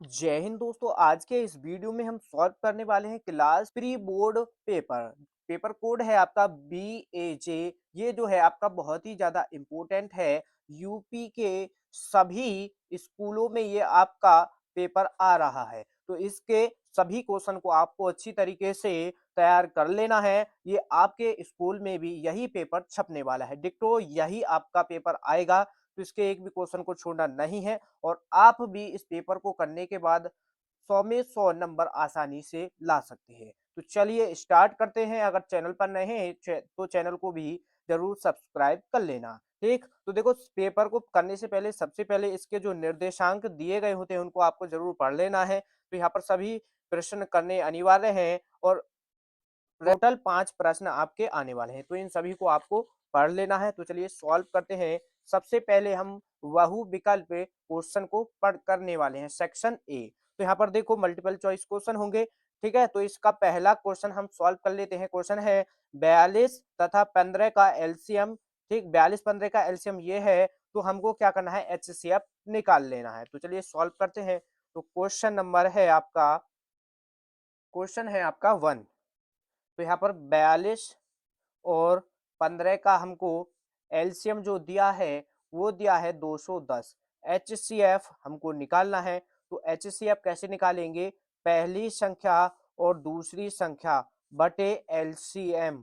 जय हिंद दोस्तों। आज के इस वीडियो में हम सॉल्व करने वाले हैं class pre board paper. Paper code है आपका BAJ। ये जो है आपका बहुत ही ज्यादा इम्पोर्टेंट है। यूपी के सभी स्कूलों में ये आपका पेपर आ रहा है, तो इसके सभी क्वेश्चन को आपको अच्छी तरीके से तैयार कर लेना है। ये आपके स्कूल में भी यही पेपर छपने वाला है, डिक्टो यही आपका पेपर आएगा, तो इसके एक भी क्वेश्चन को छोड़ना नहीं है। और आप भी इस पेपर को करने के बाद 100 में 100 नंबर आसानी से ला सकते हैं। तो चलिए स्टार्ट करते हैं। अगर चैनल पर नए हैं तो चैनल को भी जरूर सब्सक्राइब कर लेना। ठीक, तो देखो पेपर को करने से पहले सबसे पहले इसके जो निर्देशांक दिए गए होते हैं उनको आपको जरूर पढ़ लेना है। तो यहाँ पर सभी प्रश्न करने अनिवार्य हैं और टोटल 5 प्रश्न आपके आने वाले हैं, तो इन सभी को आपको पढ़ लेना है। तो चलिए सॉल्व करते हैं। सबसे पहले हम बहु विकल्प क्वेश्चन को पढ़ करने वाले हैं, सेक्शन ए। तो यहाँ पर देखो मल्टीपल चॉइस क्वेश्चन होंगे। ठीक है, तो इसका पहला क्वेश्चन हम सॉल्व कर लेते हैं। क्वेश्चन है 42 तथा 15 का एलसीएम। ठीक, 42 15 का एलसीएम ये है, तो हमको क्या करना है, एचसीएफ निकाल लेना है। तो चलिए सॉल्व करते हैं। तो क्वेश्चन है आपका 1। तो यहाँ पर 42 और 15 का हमको एलसीएम जो दिया है वो दिया है 210। एचसीएफ हमको निकालना है। तो एचसीएफ कैसे निकालेंगे, पहली संख्या और दूसरी संख्या बटे एलसीएम।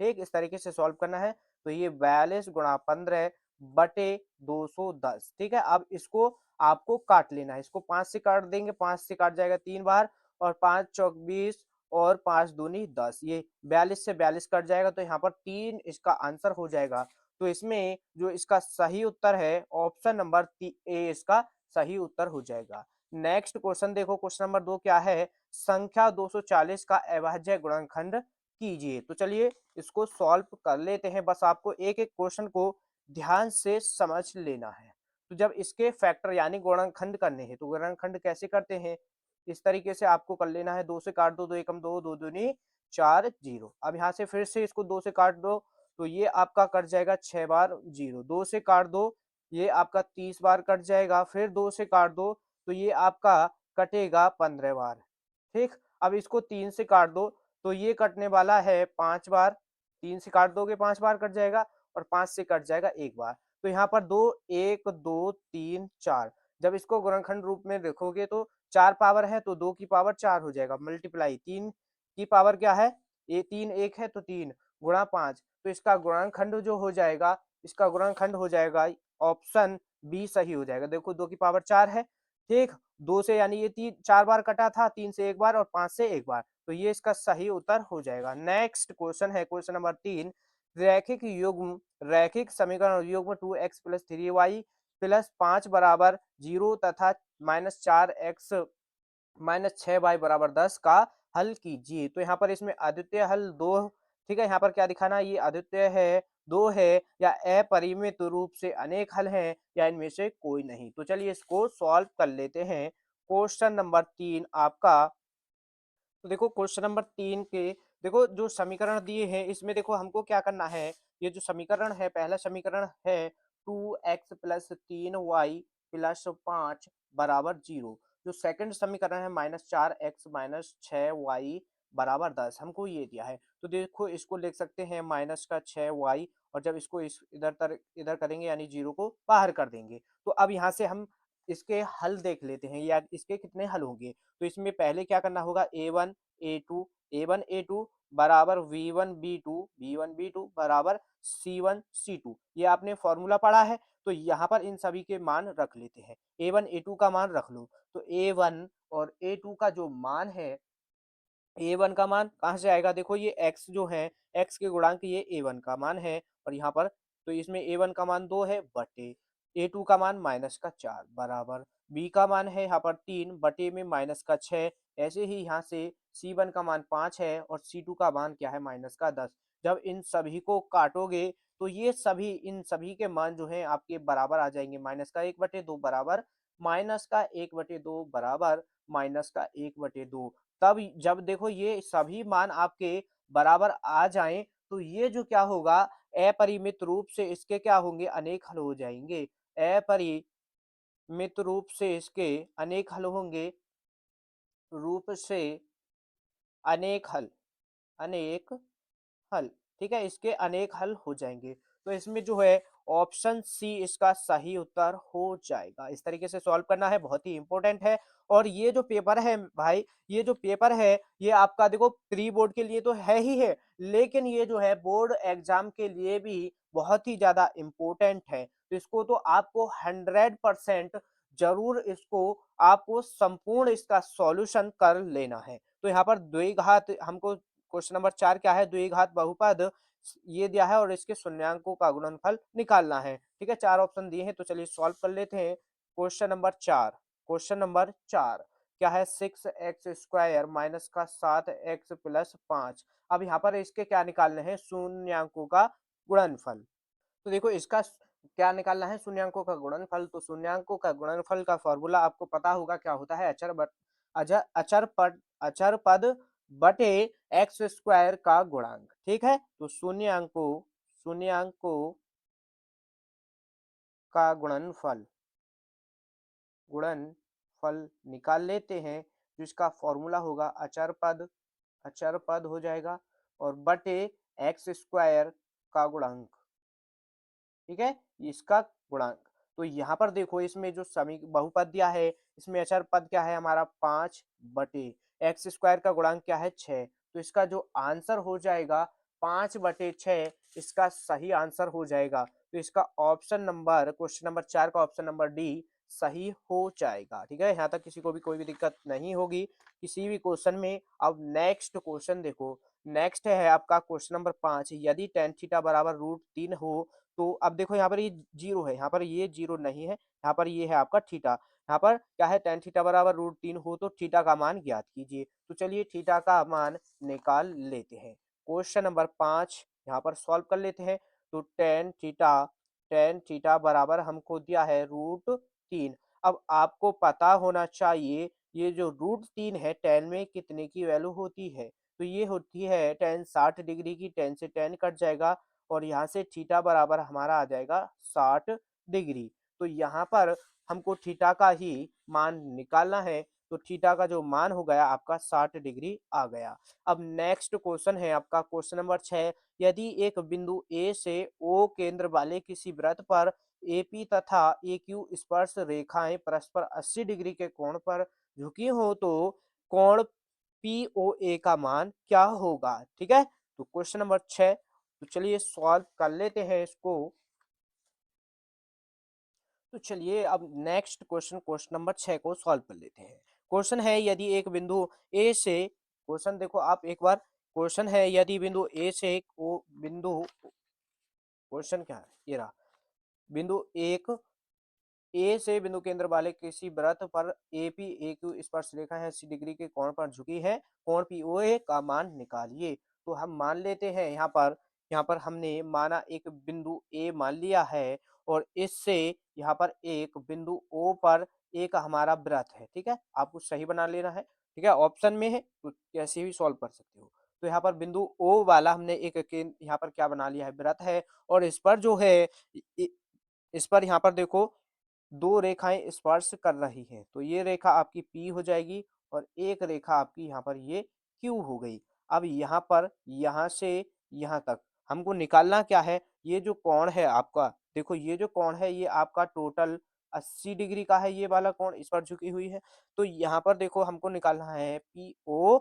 ठीक, इस तरीके से सॉल्व करना है। तो ये 42 गुणा 15 बटे 210। ठीक है, अब इसको आपको काट लेना है। इसको 5 से काट देंगे, 5 से काट जाएगा 3 बार, और 5 चौक 20 और 5 दूनी 10। ये 42 से 42 कट जाएगा, तो यहाँ पर 3 इसका आंसर हो जाएगा। तो इसमें जो इसका सही उत्तर है ऑप्शन नंबर ए इसका सही उत्तर हो जाएगा। नेक्स्ट क्वेश्चन देखो, क्वेश्चन नंबर 2 क्या है, संख्या 240 का अभाज्य गुणनखंड कीजिए। तो चलिए इसको सॉल्व कर लेते हैं। बस आपको एक एक क्वेश्चन को ध्यान से समझ लेना है। तो जब इसके फैक्टर यानी गुणनखंड करने हैं, तो गुणनखंड कैसे करते हैं, इस तरीके से आपको कर लेना है। 2 से काट दो, 2 एकम 2, 2 दूनी 4, 0। अब यहाँ से फिर से इसको 2 से काट दो, तो ये आपका कट जाएगा 6 बार 0। 2 से काट दो, ये आपका 30 बार कट जाएगा। फिर 2 से काट दो, तो ये आपका कटेगा 15 बार। ठीक, अब इसको 3 से काट दो, तो ये कटने वाला है 5 बार। 3 से काट दोगे 5 बार कट जाएगा, और 5 से कट जाएगा 1 बार। तो यहाँ पर 2 1 2 3 4, जब इसको गुणनखंड रूप में देखोगे तो 4 पावर है, तो 2 की पावर 4 हो जाएगा, मल्टीप्लाई 3 की पावर क्या है, ये 3 1 है, तो 3 गुणा 5। तो इसका गुणनखंड जो हो जाएगा, इसका गुणनखंड हो जाएगा ऑप्शन बी सही हो जाएगा। देखो 2 की पावर 4 है। ठीक, 2 से यानी ये 3 4 बार कटा था, 3 से 1 बार और 5 से 1 बार, तो ये इसका सही उत्तर हो जाएगा। नेक्स्ट क्वेश्चन है क्वेश्चन नंबर 3, रैखिक समीकरण युग्म 2x + 3y + 5 बराबर 0 तथा -4x -6y बराबर 10 का हल कीजिए। तो यहाँ पर इसमें अद्वितीय हल 2, ठीक है, यहाँ पर क्या दिखाना है, ये अद्वितीय है 2 है, या अपरिमित रूप से अनेक हल हैं, या इनमें से कोई नहीं। तो चलिए इसको सॉल्व कर लेते हैं। क्वेश्चन नंबर 3 आपका, तो देखो क्वेश्चन नंबर 3 के देखो जो समीकरण दिए हैं, इसमें देखो हमको क्या करना है। ये जो समीकरण है, पहला समीकरण है 2x + 3y + 5 बराबर 0। जो सेकंड समीकरण है -4x -6y बराबर 10, हमको ये दिया है। तो देखो इसको लिख सकते हैं माइनस का 6y, और जब इसको इधर करेंगे यानी 0 को बाहर कर देंगे। तो अब यहाँ से हम इसके हल देख लेते हैं, या इसके कितने हल होंगे। तो इसमें पहले क्या करना होगा, a1 a2 बराबर v1 b2 बराबर c1 c2। ये आपने फॉर्मूला पढ़ा है, तो यहाँ पर इन सभी के मान रख लेते हैं। a1 a2 का मान रख लो। तो a1 और a2 का जो मान है, a1 का मान कहाँ से आएगा, देखो ये x जो है, x के गुणांक ये a1 का मान है, और यहाँ पर तो इसमें a1 का मान 2 है, बटे a2 का मान -4 बराबर b का मान है यहाँ पर 3 बटे में -6। ऐसे ही यहाँ से c1 का मान 5 है, और c2 का मान क्या है, -10। जब इन सभी को काटोगे, तो ये सभी इन सभी के मान जो है आपके बराबर आ जाएंगे। -1/2 बराबर -1/2 बराबर -1/2। तब जब देखो ये सभी मान आपके बराबर आ जाएं, तो ये जो क्या होगा, अपरिमित रूप से इसके क्या होंगे, अनेक हल हो जाएंगे। अपरिमित मित रूप से इसके अनेक हल होंगे, रूप से अनेक हल, अनेक हल, ठीक है, इसके अनेक हल हो जाएंगे। तो इसमें जो है ऑप्शन सी इसका सही उत्तर हो जाएगा। इस तरीके से सॉल्व करना है, बहुत ही इंपॉर्टेंट है। और ये जो पेपर है भाई, ये जो पेपर है ये आपका देखो प्री बोर्ड के लिए तो है ही है, लेकिन ये जो है बोर्ड एग्जाम के लिए भी बहुत ही ज्यादा इंपॉर्टेंट है। तो इसको तो आपको 100% जरूर इसको आपको संपूर्ण इसका सॉल्यूशन कर लेना है। तो यहाँ पर द्विघात हमको क्वेश्चन नंबर 4 क्या है, द्विघात बहुपद ये दिया है और इसके शून्यांकों का गुणनफल निकालना है। ठीक है, 4 ऑप्शन दिए हैं, तो चलिए सॉल्व कर लेते हैं। क्वेश्चन नंबर 4, क्वेश्चन नंबर 4 क्या है, 6x² माइनस का 7x प्लस 5। अब यहाँ पर इसके क्या निकालने हैं, शून्यांकों का गुणनफल। तो देखो इसका क्या निकालना है, शून्यांकों का गुणनफल। तो शून्यांकों का गुणनफल का फॉर्मूला आपको पता होगा क्या होता है, अचर पद बटे x² का गुणांक। ठीक है, तो शून्यांकों का गुणनफल निकाल लेते हैं, जिसका फॉर्मूला होगा अचर पद हो जाएगा और बटे x² का गुणांक। ठीक है, इसका गुणांक। तो यहाँ पर देखो इसमें जो समी बहुपद दिया है, इसमें अचर पद क्या है हमारा 5 बटे x² का गुणांक क्या है 6। तो इसका जो आंसर हो जाएगा 5/6, इसका सही आंसर हो जाएगा। तो इसका ऑप्शन नंबर क्वेश्चन नंबर 4 का ऑप्शन नंबर डी सही हो जाएगा। ठीक है, यहाँ तक किसी को भी कोई भी दिक्कत नहीं होगी किसी भी क्वेश्चन में। अब नेक्स्ट क्वेश्चन देखो, नेक्स्ट है आपका क्वेश्चन नंबर 5, यदि tan थीटा बराबर √3 हो तो अब देखो यहाँ पर ये जीरो है, यहाँ पर ये जीरो नहीं है, यहाँ पर ये है आपका थीटा। यहाँ पर क्या है, tan थीटा बराबर √3 हो तो थीटा का मान ज्ञात कीजिए। तो चलिए थीटा का मान निकाल लेते हैं। क्वेश्चन नंबर 5 यहाँ पर सॉल्व कर लेते हैं। तो tan थीटा बराबर हमको दिया है √3। अब आपको पता होना चाहिए ये जो √3 है tan में कितने की वैल्यू होती है, तो ये होती है tan 60 डिग्री की, tan से tan कट जाएगा और यहाँ से थीटा बराबर हमारा आ जाएगा 60 डिग्री। तो यहाँ पर हमको थीटा का ही मान निकालना है। तो थीटा का जो मान हो गया आपका 60 डिग्री आ गया। अब नेक्स्ट क्वेश्चन है आपका क्वेश्चन नंबर 6, यदि एक बिंदु ए से ओ केंद्र वाले किसी वृत्त पर एपी तथा ए क्यू स्पर्श रेखाएं परस्पर 80 डिग्री के कोण पर झुकी हो तो कोण पीओए का मान क्या होगा। ठीक है, तो क्वेश्चन नंबर 6, तो चलिए सॉल्व कर लेते हैं इसको। तो चलिए अब नेक्स्ट क्वेश्चन, क्वेश्चन नंबर 6 को सॉल्व कर लेते हैं। क्वेश्चन है यदि एक बिंदु ए से, क्वेश्चन देखो आप एक बार, क्वेश्चन है यदि बिंदु ए से ओ बिंदु, क्वेश्चन क्या है ये रहा, बिंदु एक ए से बिंदु केंद्र वाले किसी वृत्त पर एपी ए क्यू स्पर्श रेखा है 80 डिग्री के कोण पर झुकी है, कोण पीओए का मान निकालिए। तो हम मान लेते हैं यहाँ पर हमने माना एक बिंदु ए मान लिया है और इससे यहाँ पर एक बिंदु ओ पर एक हमारा वृत्त है। ठीक है, आपको सही बना लेना है। ठीक है, ऑप्शन में है तो कैसे भी सॉल्व कर सकते हो। तो यहाँ पर बिंदु ओ वाला हमने एक यहाँ पर क्या बना लिया है, वृत्त है और इस पर जो है इस पर यहाँ पर देखो दो रेखाएं स्पर्श कर रही हैं, तो ये रेखा आपकी P हो जाएगी और एक रेखा आपकी यहाँ पर ये Q हो गई। अब यहाँ पर यहाँ से यहाँ तक हमको निकालना क्या है, ये जो कोण है आपका, देखो ये जो कोण है ये आपका टोटल 80 डिग्री का है, ये वाला कोण इस पर झुकी हुई है। तो यहाँ पर देखो हमको निकालना है पी ओ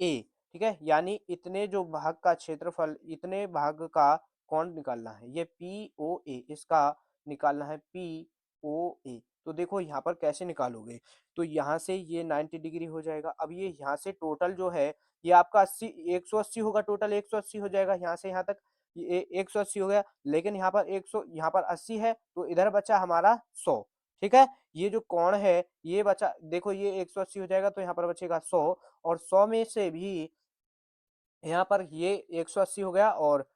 ए। ठीक है, यानी इतने जो भाग का क्षेत्रफल, इतने भाग का कोण निकालना है, ये पी ओ ए, इसका निकालना है पी ओ ए। तो देखो यहाँ पर कैसे निकालोगे, तो यहाँ से ये 90 डिग्री हो जाएगा। अब ये यहाँ से टोटल जो है ये आपका 80 180 होगा, टोटल 180 हो जाएगा यहाँ से यहाँ तक, ये 180 हो गया। लेकिन यहाँ पर 100, यहाँ पर 80 है तो इधर बचा हमारा 100। ठीक है, ये जो कोण है ये बचा, देखो ये 180 हो जाएगा तो यहाँ पर बचेगा 100 और 100 में से भी यहाँ पर ये 180 हो गया और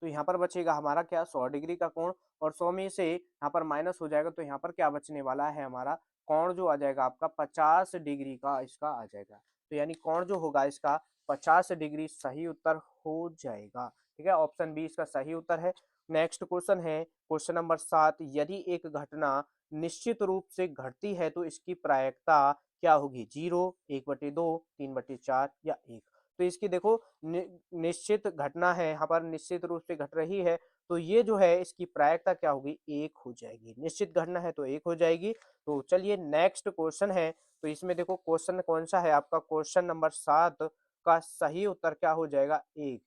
तो यहाँ पर बचेगा हमारा क्या, 100 डिग्री का कोण और 100 में से यहाँ पर माइनस हो जाएगा तो यहाँ पर क्या बचने वाला है हमारा कोण जो आ जाएगा आपका 50 डिग्री का इसका आ जाएगा। तो यानी कोण जो होगा इसका 50 डिग्री सही उत्तर हो जाएगा। ठीक है, ऑप्शन बी इसका सही उत्तर है। नेक्स्ट क्वेश्चन है क्वेश्चन नंबर 7, यदि एक घटना निश्चित रूप से घटती है तो इसकी प्रायिकता क्या होगी? 0, 1/2, 3/4 या 1। तो इसकी देखो निश्चित घटना है, यहाँ पर निश्चित रूप से घट रही है, तो ये जो है इसकी प्रायिकता क्या होगी? 1 हो जाएगी। निश्चित घटना है तो 1 हो जाएगी। तो चलिए नेक्स्ट क्वेश्चन है, तो इसमें देखो क्वेश्चन कौन सा है आपका? क्वेश्चन नंबर 7 का सही उत्तर क्या हो जाएगा? 1।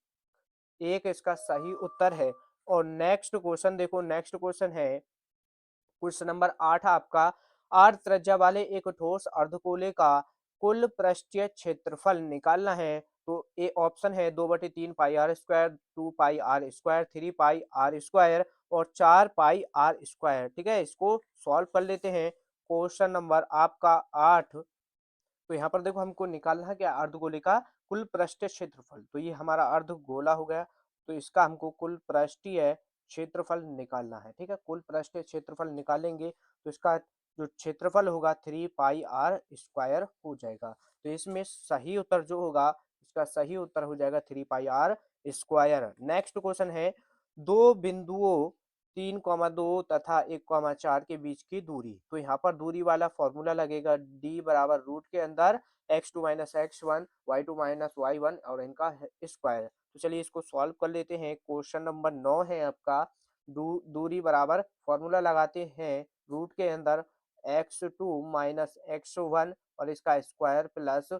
1 इसका सही उत्तर है। और नेक्स्ट क्वेश्चन देखो, नेक्स्ट क्वेश्चन है क्वेश्चन नंबर 8 आपका, 8 त्रिज्या वाले एक ठोस अर्धगोले का कुल पृष्ठीय क्षेत्रफल निकालना है। तो ए ऑप्शन है 2/3 pi r square, 2 pi r square, 3 pi r square और 4 पाई आर स्क्वायर। ठीक है, इसको सॉल्व कर लेते हैं। क्वेश्चन नंबर आपका 8, तो यहाँ पर देखो हमको निकालना है क्या? अर्धगोले का कुल पृष्ठीय क्षेत्रफल। तो ये हमारा अर्धगोला हो गया, तो इसका हमको कुल पृष्ठीय क्षेत्रफल निकालना है। ठीक है, कुल पृष्ठीय क्षेत्रफल निकालेंगे तो इसका जो क्षेत्रफल होगा 3 पाई आर स्क्वायर हो जाएगा। तो इसमें सही उत्तर जो होगा, इसका सही उत्तर हो जाएगा 3 pi r square. Next question है, दो बिंदुओं 3,2 तथा 1,4 के बीच की दूरी। तो यहाँ पर दूरी वाला फॉर्मूला लगेगा, d बराबर रूट के अंदर x2 minus x1, y2 minus y1 और इनका स्क्वायर। तो चलिए इसको सॉल्व कर लेते हैं। क्वेश्चन नंबर 9 है आपका, दूरी बराबर फॉर्मूला लगाते हैं रूट के अंदर x2 माइनस x1 और इसका square plus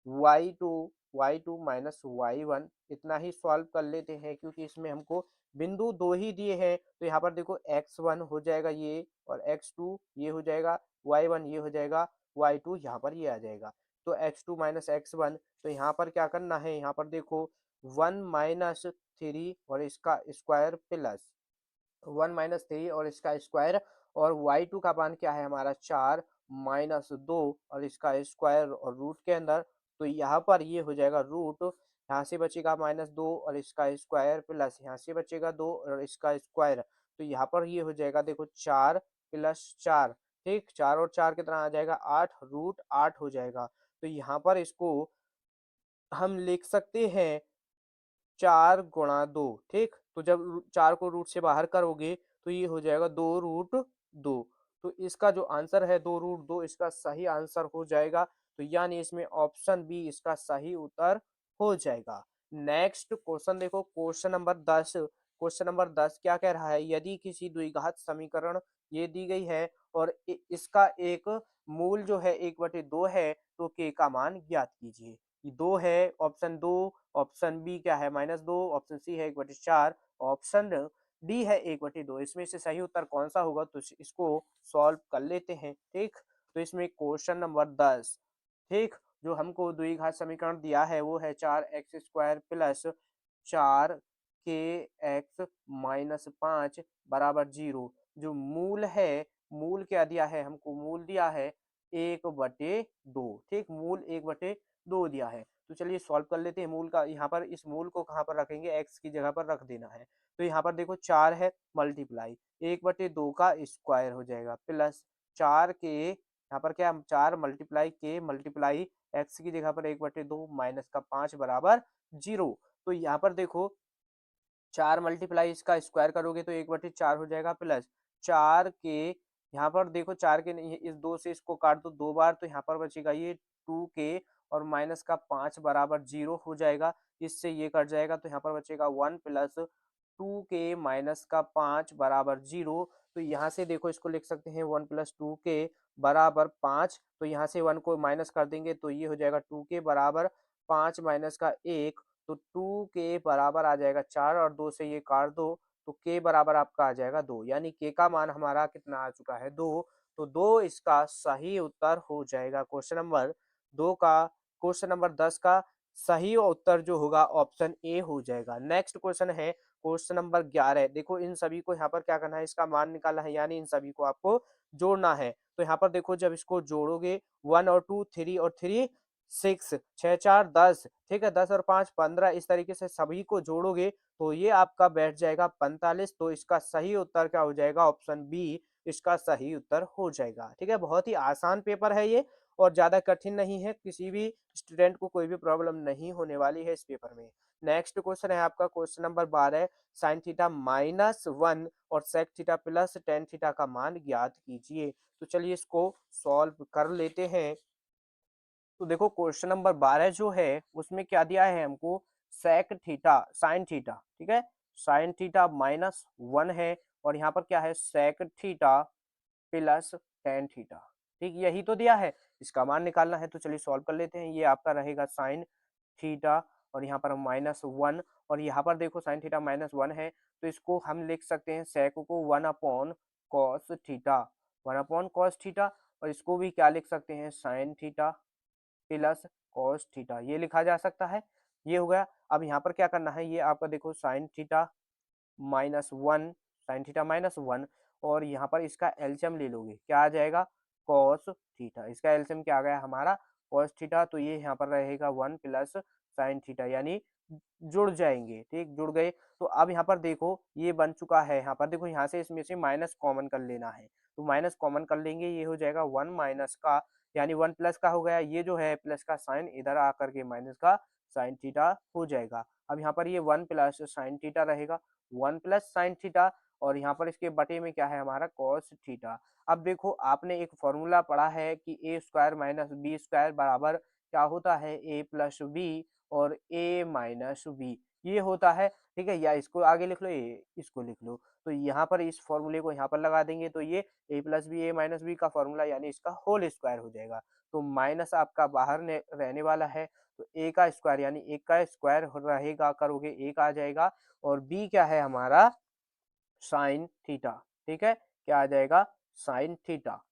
y2 minus y1। इतना ही सॉल्व कर लेते हैं क्योंकि इसमें हमको बिंदु 2 ही दिए हैं। तो यहाँ पर देखो x1 हो जाएगा ये, और x2 ये हो जाएगा, y1 ये हो जाएगा, y2 यहाँ पर ये आ जाएगा। तो x2 माइनस x1, तो यहाँ पर क्या करना है? यहाँ पर देखो 1 माइनस 3 और इसका स्क्वायर प्लस 1 माइनस 3 और इसका स्क्वायर, और y2 का मान क्या है हमारा? 4 माइनस 2 और इसका स्क्वायर और रूट के अंदर। तो यहाँ पर ये हो जाएगा रूट, यहाँ से बचेगा -2 और इसका स्क्वायर प्लस यहाँ से बचेगा 2 और इसका स्क्वायर। तो यहाँ पर ये हो जाएगा देखो 4 प्लस 4, ठीक, 4 और 4 कितना आ जाएगा? 8, रूट 8 हो जाएगा। तो यहाँ पर इसको हम लिख सकते हैं 4 गुणा 2, ठीक। तो जब 4 को रूट से बाहर करोगे तो ये हो जाएगा 2√2। तो इसका जो आंसर है 2√2 इसका सही आंसर हो जाएगा। तो यानी इसमें ऑप्शन बी इसका सही उत्तर हो जाएगा। नेक्स्ट क्वेश्चन देखो, क्वेश्चन नंबर 10। क्वेश्चन नंबर 10 क्या कह रहा है? यदि किसी द्विघात समीकरण ये दी गई है और इसका एक मूल जो है 1/2 है, तो के का मान ज्ञात कीजिए। 2 है, ऑप्शन 2, ऑप्शन बी क्या है? -2, ऑप्शन सी है 1/4, ऑप्शन डी है 1/2। इसमें से सही उत्तर कौन सा होगा? तो इसको सॉल्व कर लेते हैं, ठीक। तो इसमें क्वेश्चन नंबर 10, ठीक, जो हमको द्विघात समीकरण दिया है वो है 4x² प्लस 4k(x) - 5 बराबर 0। जो मूल है, मूल क्या दिया है हमको? मूल दिया है 1/2, ठीक, मूल 1/2 दिया है। तो चलिए सॉल्व कर लेते हैं मूल का। यहाँ पर इस मूल को कहाँ पर रखेंगे? x की जगह पर रख देना है। तो यहाँ पर देखो 4 है, मल्टीप्लाई 1/2 का स्क्वायर हो जाएगा प्लस 4 के, यहाँ पर क्या? 4 मल्टीप्लाई के मल्टीप्लाई x की जगह पर 1/2 माइनस का 5 बराबर 0। तो यहाँ पर देखो 4 मल्टीप्लाई इसका स्क्वायर करोगे तो 1/4 हो जाएगा प्लस 4 के, यहाँ पर देखो 4 के नहीं, इस 2 से इसको काट दो 2 बार, तो यहाँ पर बचेगा ये 2k और माइनस का 5 बराबर 0 हो जाएगा। इससे ये कट जाएगा तो यहाँ पर बचेगा 1 प्लस 2k माइनस का 5 बराबर 0। तो यहाँ से देखो इसको लिख सकते हैं 1 प्लस 2k बराबर 5। तो यहाँ से 1 को माइनस कर देंगे तो ये हो जाएगा 2k बराबर 5 माइनस का 1। तो 2k बराबर आ जाएगा 4 और 2 से ये काट दो तो k बराबर आपका आ जाएगा 2, यानी k का मान हमारा कितना आ चुका है? 2। तो 2 इसका सही उत्तर हो जाएगा। क्वेश्चन नंबर 2 का, क्वेश्चन नंबर 10 का सही उत्तर जो होगा ऑप्शन ए हो जाएगा। नेक्स्ट क्वेश्चन है क्वेश्चन नंबर 11। देखो इन सभी को यहाँ पर क्या करना है? इसका मान निकालना है, यानी इन सभी को आपको जोड़ना है। तो यहाँ पर देखो जब इसको जोड़ोगे 1 और 2 3 और 3 6, 6 4 10, ठीक है, 10 और 5 15, इस तरीके से सभी को जोड़ोगे तो ये आपका बैठ जाएगा 45। तो इसका सही उत्तर क्या हो जाएगा? ऑप्शन बी इसका सही उत्तर हो जाएगा। ठीक है, बहुत ही आसान पेपर है ये और ज्यादा कठिन नहीं है, किसी भी स्टूडेंट को कोई भी प्रॉब्लम नहीं होने वाली है इस पेपर में। नेक्स्ट क्वेश्चन है आपका क्वेश्चन नंबर 12, साइन थीटा -1 और sec theta plus tan theta का मान ज्ञात कीजिए। तो चलिए इसको सॉल्व कर लेते हैं। तो देखो क्वेश्चन नंबर 12 जो है उसमें क्या दिया है हमको, सेक थीटा साइन थीटा, ठीक है, साइन थीटा -1 है और यहाँ पर क्या है sec theta plus tan theta, ठीक यही तो दिया है, इसका मान निकालना है। तो चलिए सॉल्व कर लेते हैं। ये आपका रहेगा साइन थीटा और यहाँ पर -1 और यहाँ पर देखो साइन थीटा -1 है तो इसको हम लिख सकते हैं सेक को 1/cos थीटा और इसको भी क्या लिख सकते हैं sine theta plus cos theta, ये लिखा जा सकता है। ये हो गया। अब यहाँ पर क्या करना है, ये आपका देखो साइन थीटा माइनस वन और यहाँ पर इसका एलसीएम ले लोगे, क्या आ जाएगा कॉस थीटा, इसका एलसीएम क्या आ गया हमारा कॉस थीटा। तो ये यहाँ पर रहेगा 1 प्लस साइन थीटा, यानी जुड़ जाएंगे, ठीक जुड़ गए। तो अब यहाँ पर देखो ये बन चुका है, यहाँ पर देखो यहाँ से इसमें से माइनस कॉमन कर लेना है, तो माइनस कॉमन कर लेंगे, ये हो जाएगा 1 माइनस का, यानी 1 प्लस का हो गया, ये जो है प्लस का साइन इधर आकर के माइनस का साइन थीटा हो जाएगा। अब यहाँ पर ये 1 प्लस साइन थीटा रहेगा, 1 प्लस साइन थीटा और यहाँ पर इसके बटे में क्या है हमारा कॉस थीटा। अब देखो आपने एक फॉर्मूला पढ़ा है कि ए स्क्वायर माइनस बी स्क्वायर बराबर क्या होता है ए प्लस बी और ए माइनस बी, ये होता है, ठीक है, या इसको आगे लिख लो, ये इसको लिख लो। तो यहाँ पर इस फॉर्मूले को यहाँ पर लगा देंगे तो ये ए प्लस बी ए माइनस बी का फॉर्मूला यानी इसका होल स्क्वायर हो जाएगा। तो माइनस आपका बाहर रहने वाला है तो ए का स्क्वायर यानी एक का स्क्वायर रहेगा, करोगे एक आ जाएगा और बी क्या है हमारा साइन थीटा, ठीक है, क्या आ जाएगा साइन थीटा।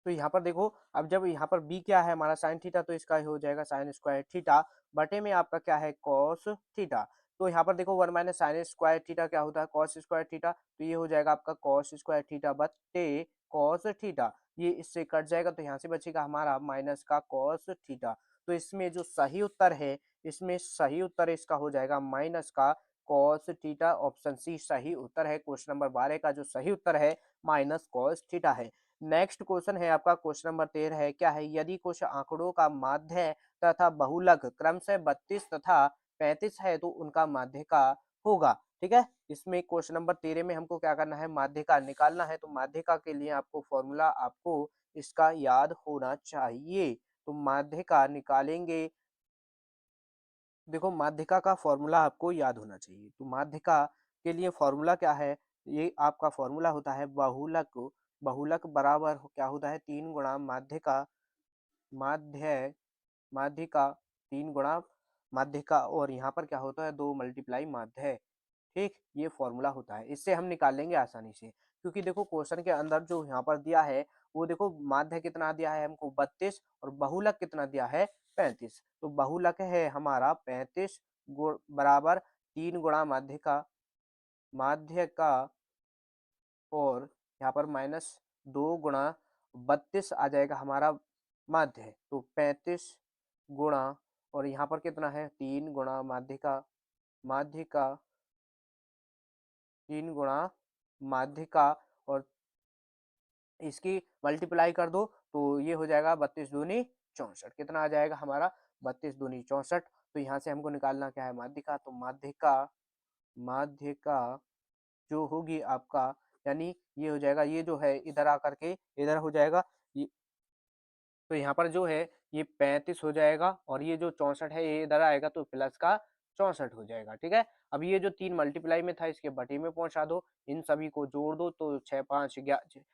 तो यहाँ पर देखो अब जब यहाँ पर बी क्या है हमारा साइन थीटा तो इसका हो जाएगा साइन स्क्वायर थीटा बटे में आपका क्या है कॉस थीटा। तो यहाँ पर देखो 1 माइनस साइन स्क्वायर थीटा क्या होता है कॉस स्क्वायर थीटा, तो ये हो जाएगा आपका कॉस स्क्वायर थीटा बटे कॉस थीटा, ये इससे कट जाएगा तो यहाँ से बचेगा हमारा माइनस का कॉस थीटा। तो इसमें जो सही उत्तर है, इसमें सही उत्तर इसका हो जाएगा माइनस का कॉस थीटा, ऑप्शन सी सही उत्तर है। क्वेश्चन नंबर 12 का जो सही उत्तर है माइनस कॉस थीटा है। नेक्स्ट क्वेश्चन है आपका क्वेश्चन नंबर 13 है, क्या है यदि कुछ आंकड़ों का माध्य तथा बहुलक क्रमशः 32 तथा 35 है तो उनका माध्य का होगा, ठीक है। इसमें क्वेश्चन नंबर 13 में हमको क्या करना है माध्य का निकालना है, तो माध्य का के लिए आपको फॉर्मूला आपको इसका याद होना चाहिए। तो माध्य का निकालेंगे, देखो माध्यिका का फॉर्मूला आपको याद होना चाहिए। तो माध्यिका के लिए फॉर्मूला क्या है, ये आपका फॉर्मूला होता है बहुलक, बहुलक बराबर क्या होता है 3 गुणा माध्यिका, माध्य माध्यिका 3 गुणा माध्यिका और यहाँ पर क्या होता है 2 मल्टीप्लाई माध्य, ठीक ये फॉर्मूला होता है। इससे हम निकाल लेंगे आसानी से, क्योंकि देखो क्वेश्चन के अंदर जो यहाँ पर दिया है वो देखो माध्य कितना दिया है हमको 32 और बहुलक कितना दिया है 35। तो बहुलक है हमारा 35 बराबर 3 गुणा माध्य का और यहाँ पर -2 गुणा 32 आ जाएगा हमारा माध्य, तो 35 गुणा और यहाँ पर कितना है 3 गुणा माध्य का 3 गुणा माध्य का और इसकी मल्टीप्लाई कर दो तो ये हो जाएगा 32 दूनी 64, कितना आ जाएगा हमारा 32 दूनी 64। तो यहाँ से हमको निकालना क्या है माध्य का, तो माध्य का जो होगी आपका, यानी ये हो जाएगा, ये जो है इधर आकर के इधर हो जाएगा, तो यहाँ पर जो है ये 35 हो जाएगा और ये जो 64 है ये इधर आएगा तो प्लस का 64 हो जाएगा, ठीक है। अब ये जो 3 मल्टीप्लाई में था इसके बटे में पहुंचा दो, इन सभी को जोड़ दो तो 6 5 11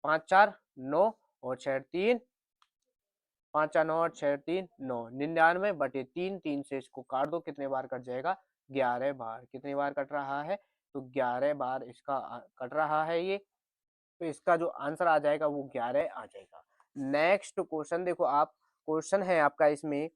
5 4 9 और 6 3 5 4 9 और 6 3 9 99 बटे 3, 3 से इसको काट दो, कितने बार कट जाएगा 11 बार, कितने बार कट रहा है तो 11 बार इसका कट रहा है ये, तो इसका जो आंसर आ जाएगा वो 11 आ जाएगा। नेक्स्ट क्वेश्चन देखो आप, क्वेश्चन है आपका इसमें,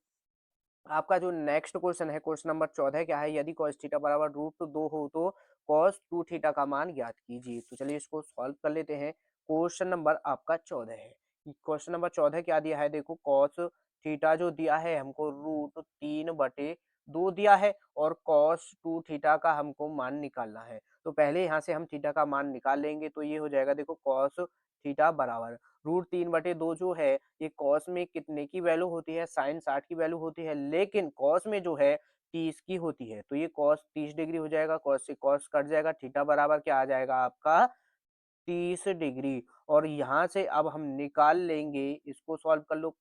आपका जो नेक्स्ट क्वेश्चन है क्वेश्चन नंबर 14 क्या है, यदि cos थीटा बराबर √2 हो तो cos 2 थीटा का मान ज्ञात कीजिए। तो चलिए इसको सॉल्व कर लेते हैं। क्वेश्चन नंबर आपका 14 है, क्वेश्चन नंबर 14 क्या दिया है, देखो cos थीटा जो दिया है हमको √3/2 दिया है और cos 2 थीटा का हमको मान निकालना है। तो पहले यहाँ से हम थीटा का मान निकाल लेंगे, तो ये हो जाएगा देखो cos थीटा बराबर √3/2 जो है ये कॉस में कितने की वैल्यू होती है, साइन 60 की वैल्यू होती है, लेकिन कॉस में जो है 30 की होती है। तो ये cos 30 डिग्री हो जाएगा, cos से cos कट जाएगा, थीटा बराबर क्या आ जाएगा आपका 30 डिग्री। और यहाँ से अब हम निकाल लेंगे, इसको सॉल्व कर लो,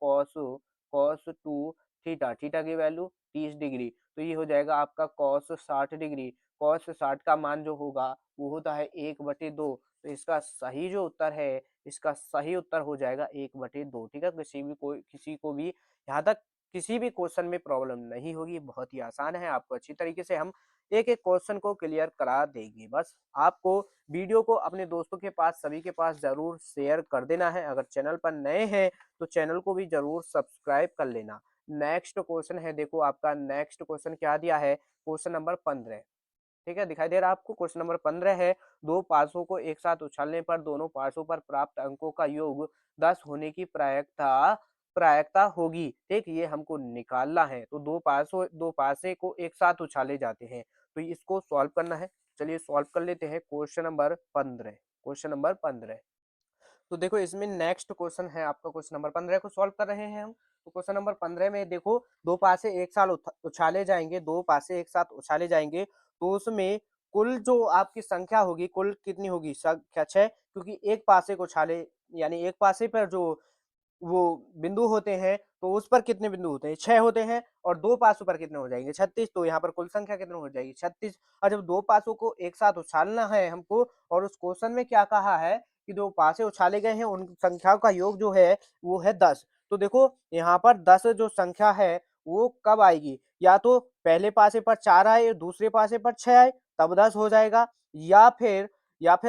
cos 2 थीटा, थीटा की वैल्यू 30 डिग्री, तो ये हो जाएगा आपका cos 60 डिग्री। cos 60 का मान जो होगा वो होता है 1/2, तो इसका सही जो उत्तर है, इसका सही उत्तर हो जाएगा 1/2। ठीक है, किसी को भी यहाँ तक किसी भी क्वेश्चन में प्रॉब्लम नहीं होगी, बहुत ही आसान है, आपको अच्छी तरीके से हम एक एक क्वेश्चन को क्लियर करा देंगे। बस आपको वीडियो को अपने दोस्तों के पास, सभी के पास जरूर शेयर कर देना है। अगर चैनल पर नए हैं तो चैनल को भी जरूर सब्सक्राइब कर लेना। नेक्स्ट क्वेश्चन है, देखो आपका नेक्स्ट क्वेश्चन क्या दिया है, क्वेश्चन नंबर 15। ठीक है, दिखाई दे रहा है आपको, क्वेश्चन नंबर 15 है, दो पार्श्वों को एक साथ उछालने पर दोनों पार्श्वों पर प्राप्त अंकों का योग 10 होने की प्रायिकता प्रायिकता होगी। ठीक, ये हमको निकालना है। तो दो पासे को एक साथ उछाले जाते हैं, तो इसको सॉल्व करना है। चलिए सॉल्व कर लेते हैं क्वेश्चन नंबर 15। क्वेश्चन नंबर 15, तो देखो इसमें नेक्स्ट क्वेश्चन है आपका, क्वेश्चन नंबर 15 को सॉल्व कर रहे हैं हम। तो क्वेश्चन नंबर 15 में देखो, दो पासे एक साथ उछाले जाएंगे, दो पासे एक साथ उछाले जाएंगे, तो उसमें कुल जो आपकी संख्या होगी, कुल कितनी होगी, संख्या 6, क्योंकि एक पासे को उछाले, यानी एक पासे पर जो वो बिंदु होते हैं, तो उस पर कितने बिंदु होते हैं, 6 होते हैं, और दो पासों पर कितने हो जाएंगे, 36। तो यहाँ पर कुल संख्या कितनी हो जाएगी, 36। और जब दो पासों को एक साथ उछालना है हमको, और उस क्वेश्चन में क्या कहा है कि जो पासे उछाले गए हैं उन संख्याओं का योग जो है वो है 10। तो देखो यहाँ पर 10 जो संख्या है वो कब आएगी, या तो पहले पासे पर 4 आए, दूसरे पासे पर 6 आए, तब 10 हो जाएगा, या फिर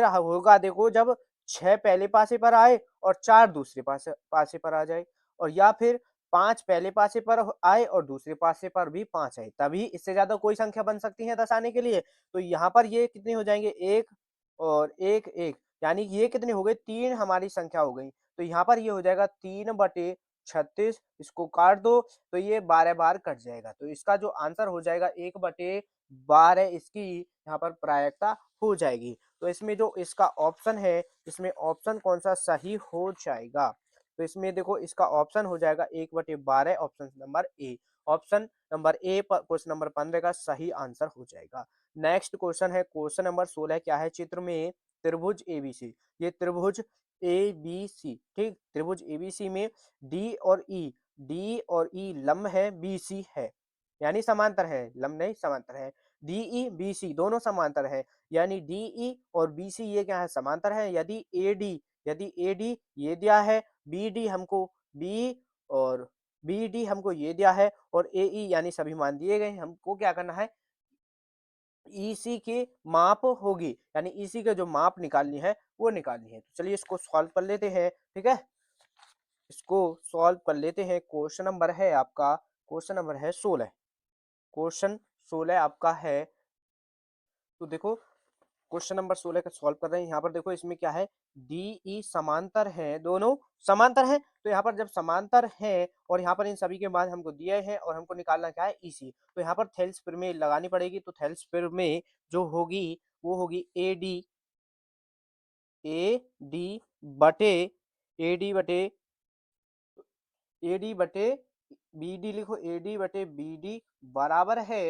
होगा, देखो जब 6 पहले पासे पर आए और 4 दूसरे पासे पासे पर आ जाए, और या फिर 5 पहले पासे पर आए और दूसरे पासे पर भी 5 आए, तभी इससे ज्यादा कोई संख्या बन सकती है 10 आने के लिए। तो यहाँ पर ये कितने हो जाएंगे, एक और एक एक, यानी ये कितने हो गए, 3 हमारी संख्या हो गई। तो यहाँ पर ये हो जाएगा 3/36, इसको काट दो तो ये 12 बार कट जाएगा। तो इसका जो आंसर हो जाएगा 1/12, इसकी यहाँ पर प्रायिकता हो जाएगी। तो इसमें जो इसका ऑप्शन है, इसमें ऑप्शन कौन सा सही हो जाएगा, तो इसमें देखो इसका ऑप्शन हो जाएगा 1/12, option number A. Option number A पर क्वेश्चन नंबर 15 का सही आंसर हो जाएगा। नेक्स्ट क्वेश्चन है, क्वेश्चन नंबर 16, क्या है, चित्र में त्रिभुज एबीसी, ये त्रिभुज एबीसी, ठीक, त्रिभुज एबीसी में डी और ई लंब है, बीसी है, यानी समांतर है, लंब नहीं समांतर है। डीई बीसी दोनों समांतर है, यानी डीई और बीसी ये क्या है, समांतर है। यदि एडी ये दिया है, बीडी हमको बी और बीडी हमको ये दिया है, और एई यानी सभी मान दिए गए, हमको क्या करना है, ईसी की माप होगी, यानी ईसी का जो माप निकालनी है वो निकालनी है। तो चलिए इसको सॉल्व कर लेते हैं। ठीक है, इसको सॉल्व कर लेते हैं। क्वेश्चन नंबर है आपका, क्वेश्चन नंबर है 16। क्वेश्चन 16 आपका है, तो देखो क्वेश्चन नंबर 16 का सॉल्व कर रहे हैं। यहाँ पर देखो इसमें क्या है, डीई समांतर है, दोनों समांतर है। तो यहाँ पर जब समांतर है और यहाँ पर इन सभी के मान हमको दिए हैं और हमको निकालना क्या है, ईसी, तो यहाँ पर थेल्स प्रमेय लगानी पड़ेगी। तो थेल्स प्रमेय जो होगी वो होगी ए डी बटे ए डी बटे ए डी बटे बी डी, लिखो ए डी बटे बी डी बराबर है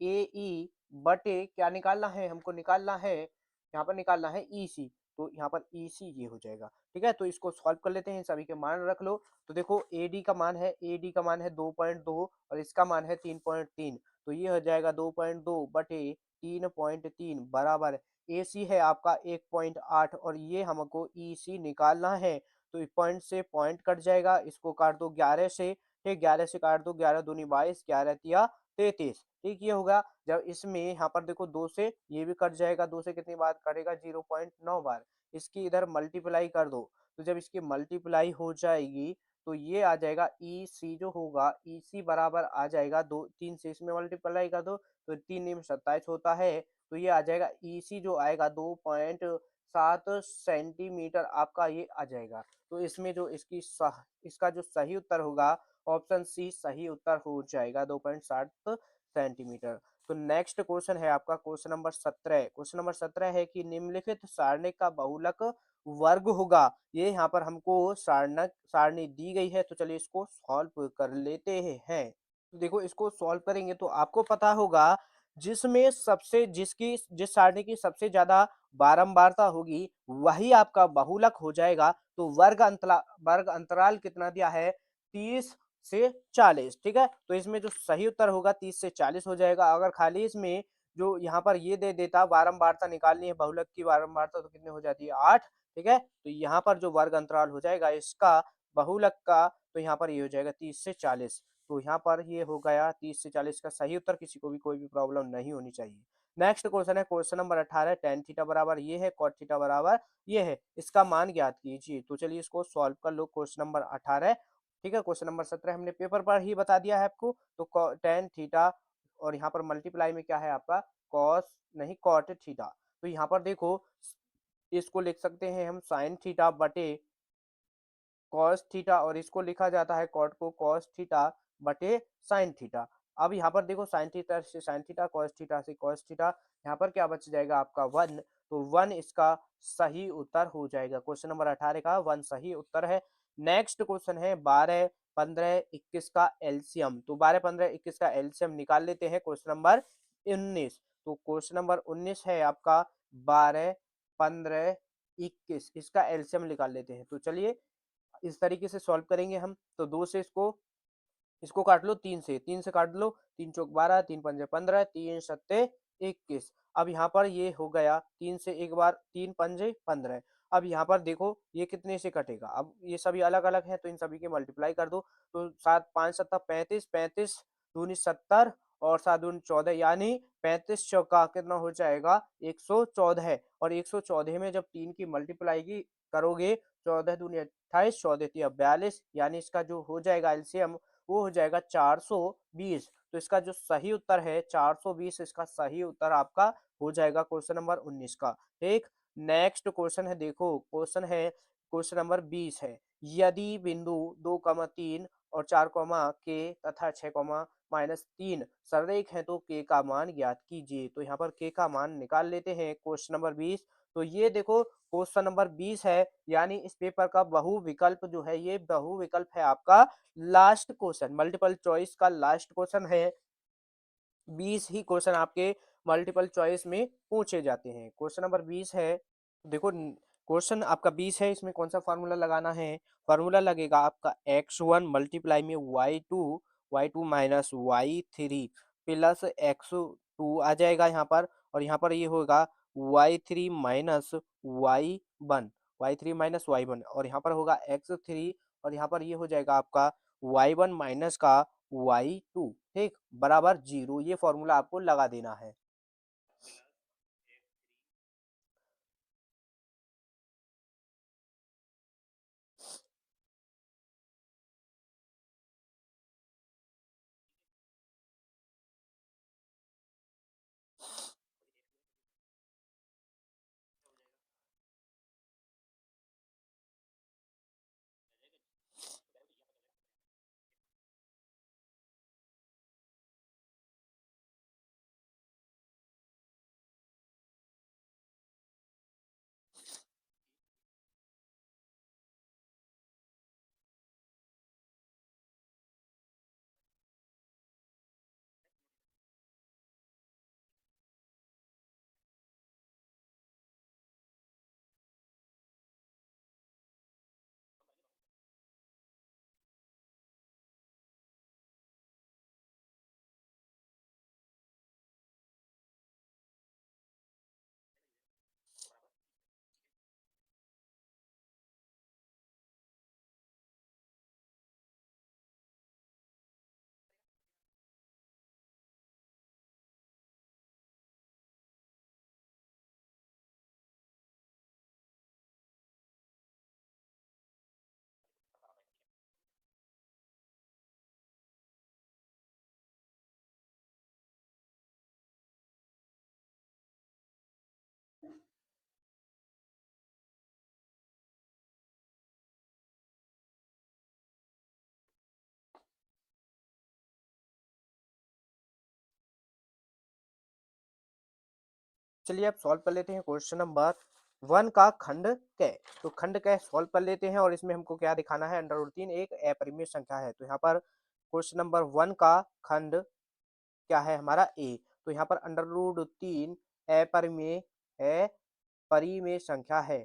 ए ई बटे, क्या निकालना है हमको, निकालना है यहाँ पर, निकालना है ई सी। तो यहाँ पर ई सी ये हो जाएगा। ठीक है, तो इसको सॉल्व कर लेते हैं, सभी के मान रख लो। तो देखो ए डी का मान है, ए डी का मान है 2.2 और इसका मान है 3.3, तो ये हो जाएगा 2.2 बटे 3.3 बराबर ए सी है आपका 1.8, और ये हमको ई सी निकालना है। तो पॉइंट से पॉइंट कट जाएगा, इसको काट दो 11 से, ठीक, 11 से काट दो, 11 दूनी 22, 11 तिया 33, ठीक, ये होगा। जब इसमें यहाँ पर देखो 2 से ये भी कट जाएगा, 2 से कितनी बार कटेगा, 0.9 बार। इसकी इधर मल्टीप्लाई कर दो, तो जब इसकी मल्टीप्लाई हो जाएगी तो ये आ जाएगा ई सी, जो होगा ई सी बराबर आ जाएगा 3 से इसमें मल्टीप्लाई कर दो, तो 3×9 = 27 होता है। तो ये आ जाएगा ई सी जो आएगा 2.7 सेंटीमीटर आपका ये आ जाएगा। तो इसमें जो इसका जो सही उत्तर होगा, ऑप्शन सी सही उत्तर हो जाएगा, 2.7 सेंटीमीटर। तो नेक्स्ट क्वेश्चन है आपका, क्वेश्चन नंबर 17। क्वेश्चन नंबर 17 है कि निम्नलिखित सारणी का बहुलक वर्ग होगा। ये यहाँ पर हमको सारणी दी गई है, तो चलिए इसको सॉल्व कर लेते हैं। तो देखो इसको सॉल्व करेंगे तो आपको पता होगा, जिसमें सबसे जिसकी जिस सारणी की सबसे ज्यादा बारंबारता होगी वही आपका बहुलक हो जाएगा। तो वर्ग अंतराल कितना दिया है, 30 से 40। ठीक है, तो इसमें जो सही उत्तर होगा 30 से 40 हो जाएगा। अगर खाली इसमें जो यहाँ पर ये दे देता बारंबारता निकालनी है बहुलक की बारंबारता, तो कितनी हो जाती है, 8। ठीक है, तो यहाँ पर जो वर्ग अंतराल हो जाएगा इसका बहुलक का, तो यहाँ पर ये हो जाएगा 30 से 40। तो यहाँ पर ये हो गया 30 से 40 का सही उत्तर। किसी को भी कोई भी प्रॉब्लम नहीं होनी चाहिए। नेक्स्ट क्वेश्चन है क्वेश्चन नंबर 18, टेन थीटा बराबर ये है, कॉट थीटा बराबर ये है, इसका मान ज्ञात कीजिए। तो चलिए इसको सॉल्व कर लो। Question number 18। ठीक है, क्वेश्चन नंबर 17 हमने पेपर पर ही बता दिया है आपको। तो टेन थीटा और यहाँ पर मल्टीप्लाई में क्या है आपका, कॉस नहीं कॉट थीटा। तो यहाँ पर देखो इसको लिख सकते हैं हम साइन थीटा बटे कॉस थीटा, और इसको लिखा जाता है कॉट को कॉस थीटा बटे साइन थीटा। अब यहाँ पर देखो साइन थीटा से साइन थीटा, कॉस थीटा से कॉस थीटा, यहाँ पर क्या बच जाएगा आपका 1। तो 1 इसका सही उत्तर हो जाएगा। क्वेश्चन नंबर 18 का 1 सही उत्तर है। नेक्स्ट क्वेश्चन है 12, 15, 21 का एलसीएम। तो 12, 15, 21 का एलसीएम निकाल लेते हैं। Question number 19। तो क्वेश्चन नंबर 19 है आपका 12, 15, 21, इसका एलसीएम निकाल लेते हैं। तो चलिए इस तरीके से सॉल्व करेंगे हम। तो 2 से इसको काट लो, 3 से काट लो, 3 चौक 12, 3 पंजे 15, 3 सत्ते 21। अब यहाँ पर ये हो गया 3 से एक बार 3 पंजे 15। अब यहाँ पर देखो ये कितने से कटेगा, अब ये सभी अलग अलग हैं तो इन सभी के मल्टीप्लाई कर दो। तो 7 5 सत्ता 35, 35 दूनी 70 और 7 दूनी 14, यानी 35 चौका कितना हो जाएगा, 114। और 114 में जब 3 की मल्टीप्लाई की करोगे, 14 दूनी 28, 14 तिया 42, यानी इसका जो हो जाएगा एलसीएम वो हो जाएगा 420। तो इसका जो सही उत्तर है 420, इसका सही उत्तर आपका हो जाएगा क्वेश्चन नंबर 19 का। ठीक, नेक्स्ट क्वेश्चन है, देखो क्वेश्चन है क्वेश्चन नंबर 20 है। यदि बिंदु 2, 3 और 4, के तथा 6, -3 सररेख है तो के का मान ज्ञात कीजिए। तो यहाँ पर के का मान निकाल लेते हैं। क्वेश्चन नंबर 20, तो ये देखो क्वेश्चन नंबर 20 है, यानी इस पेपर का बहु विकल्प जो है, ये बहु विकल्प है आपका लास्ट क्वेश्चन, मल्टीपल चॉइस का लास्ट क्वेश्चन है। 20 ही क्वेश्चन आपके मल्टीपल चॉइस में पूछे जाते हैं। क्वेश्चन नंबर 20 है, देखो क्वेश्चन आपका 20 है, इसमें कौन सा फार्मूला लगाना है, फार्मूला लगेगा आपका x1 मल्टीप्लाई में y2 minus y3 plus x2 आ जाएगा यहाँ पर। और यहाँ पर ये होगा y3 माइनस y1 और यहाँ पर होगा x3, और यहाँ पर ये हो जाएगा आपका y1 माइनस का y2, ठीक, बराबर 0। ये फॉर्मूला आपको लगा देना है। चलिए अब सॉल्व कर लेते हैं क्वेश्चन नंबर 1 का खंड क। तो खंड क सॉल्व कर लेते हैं, और इसमें हमको क्या दिखाना है, अंडर रूट 3 एक अपरिमेय संख्या है। तो यहाँ पर क्वेश्चन नंबर 1 का खंड क्या है हमारा ए। तो यहाँ पर √3 अपरिमेय अपरिमेय संख्या है,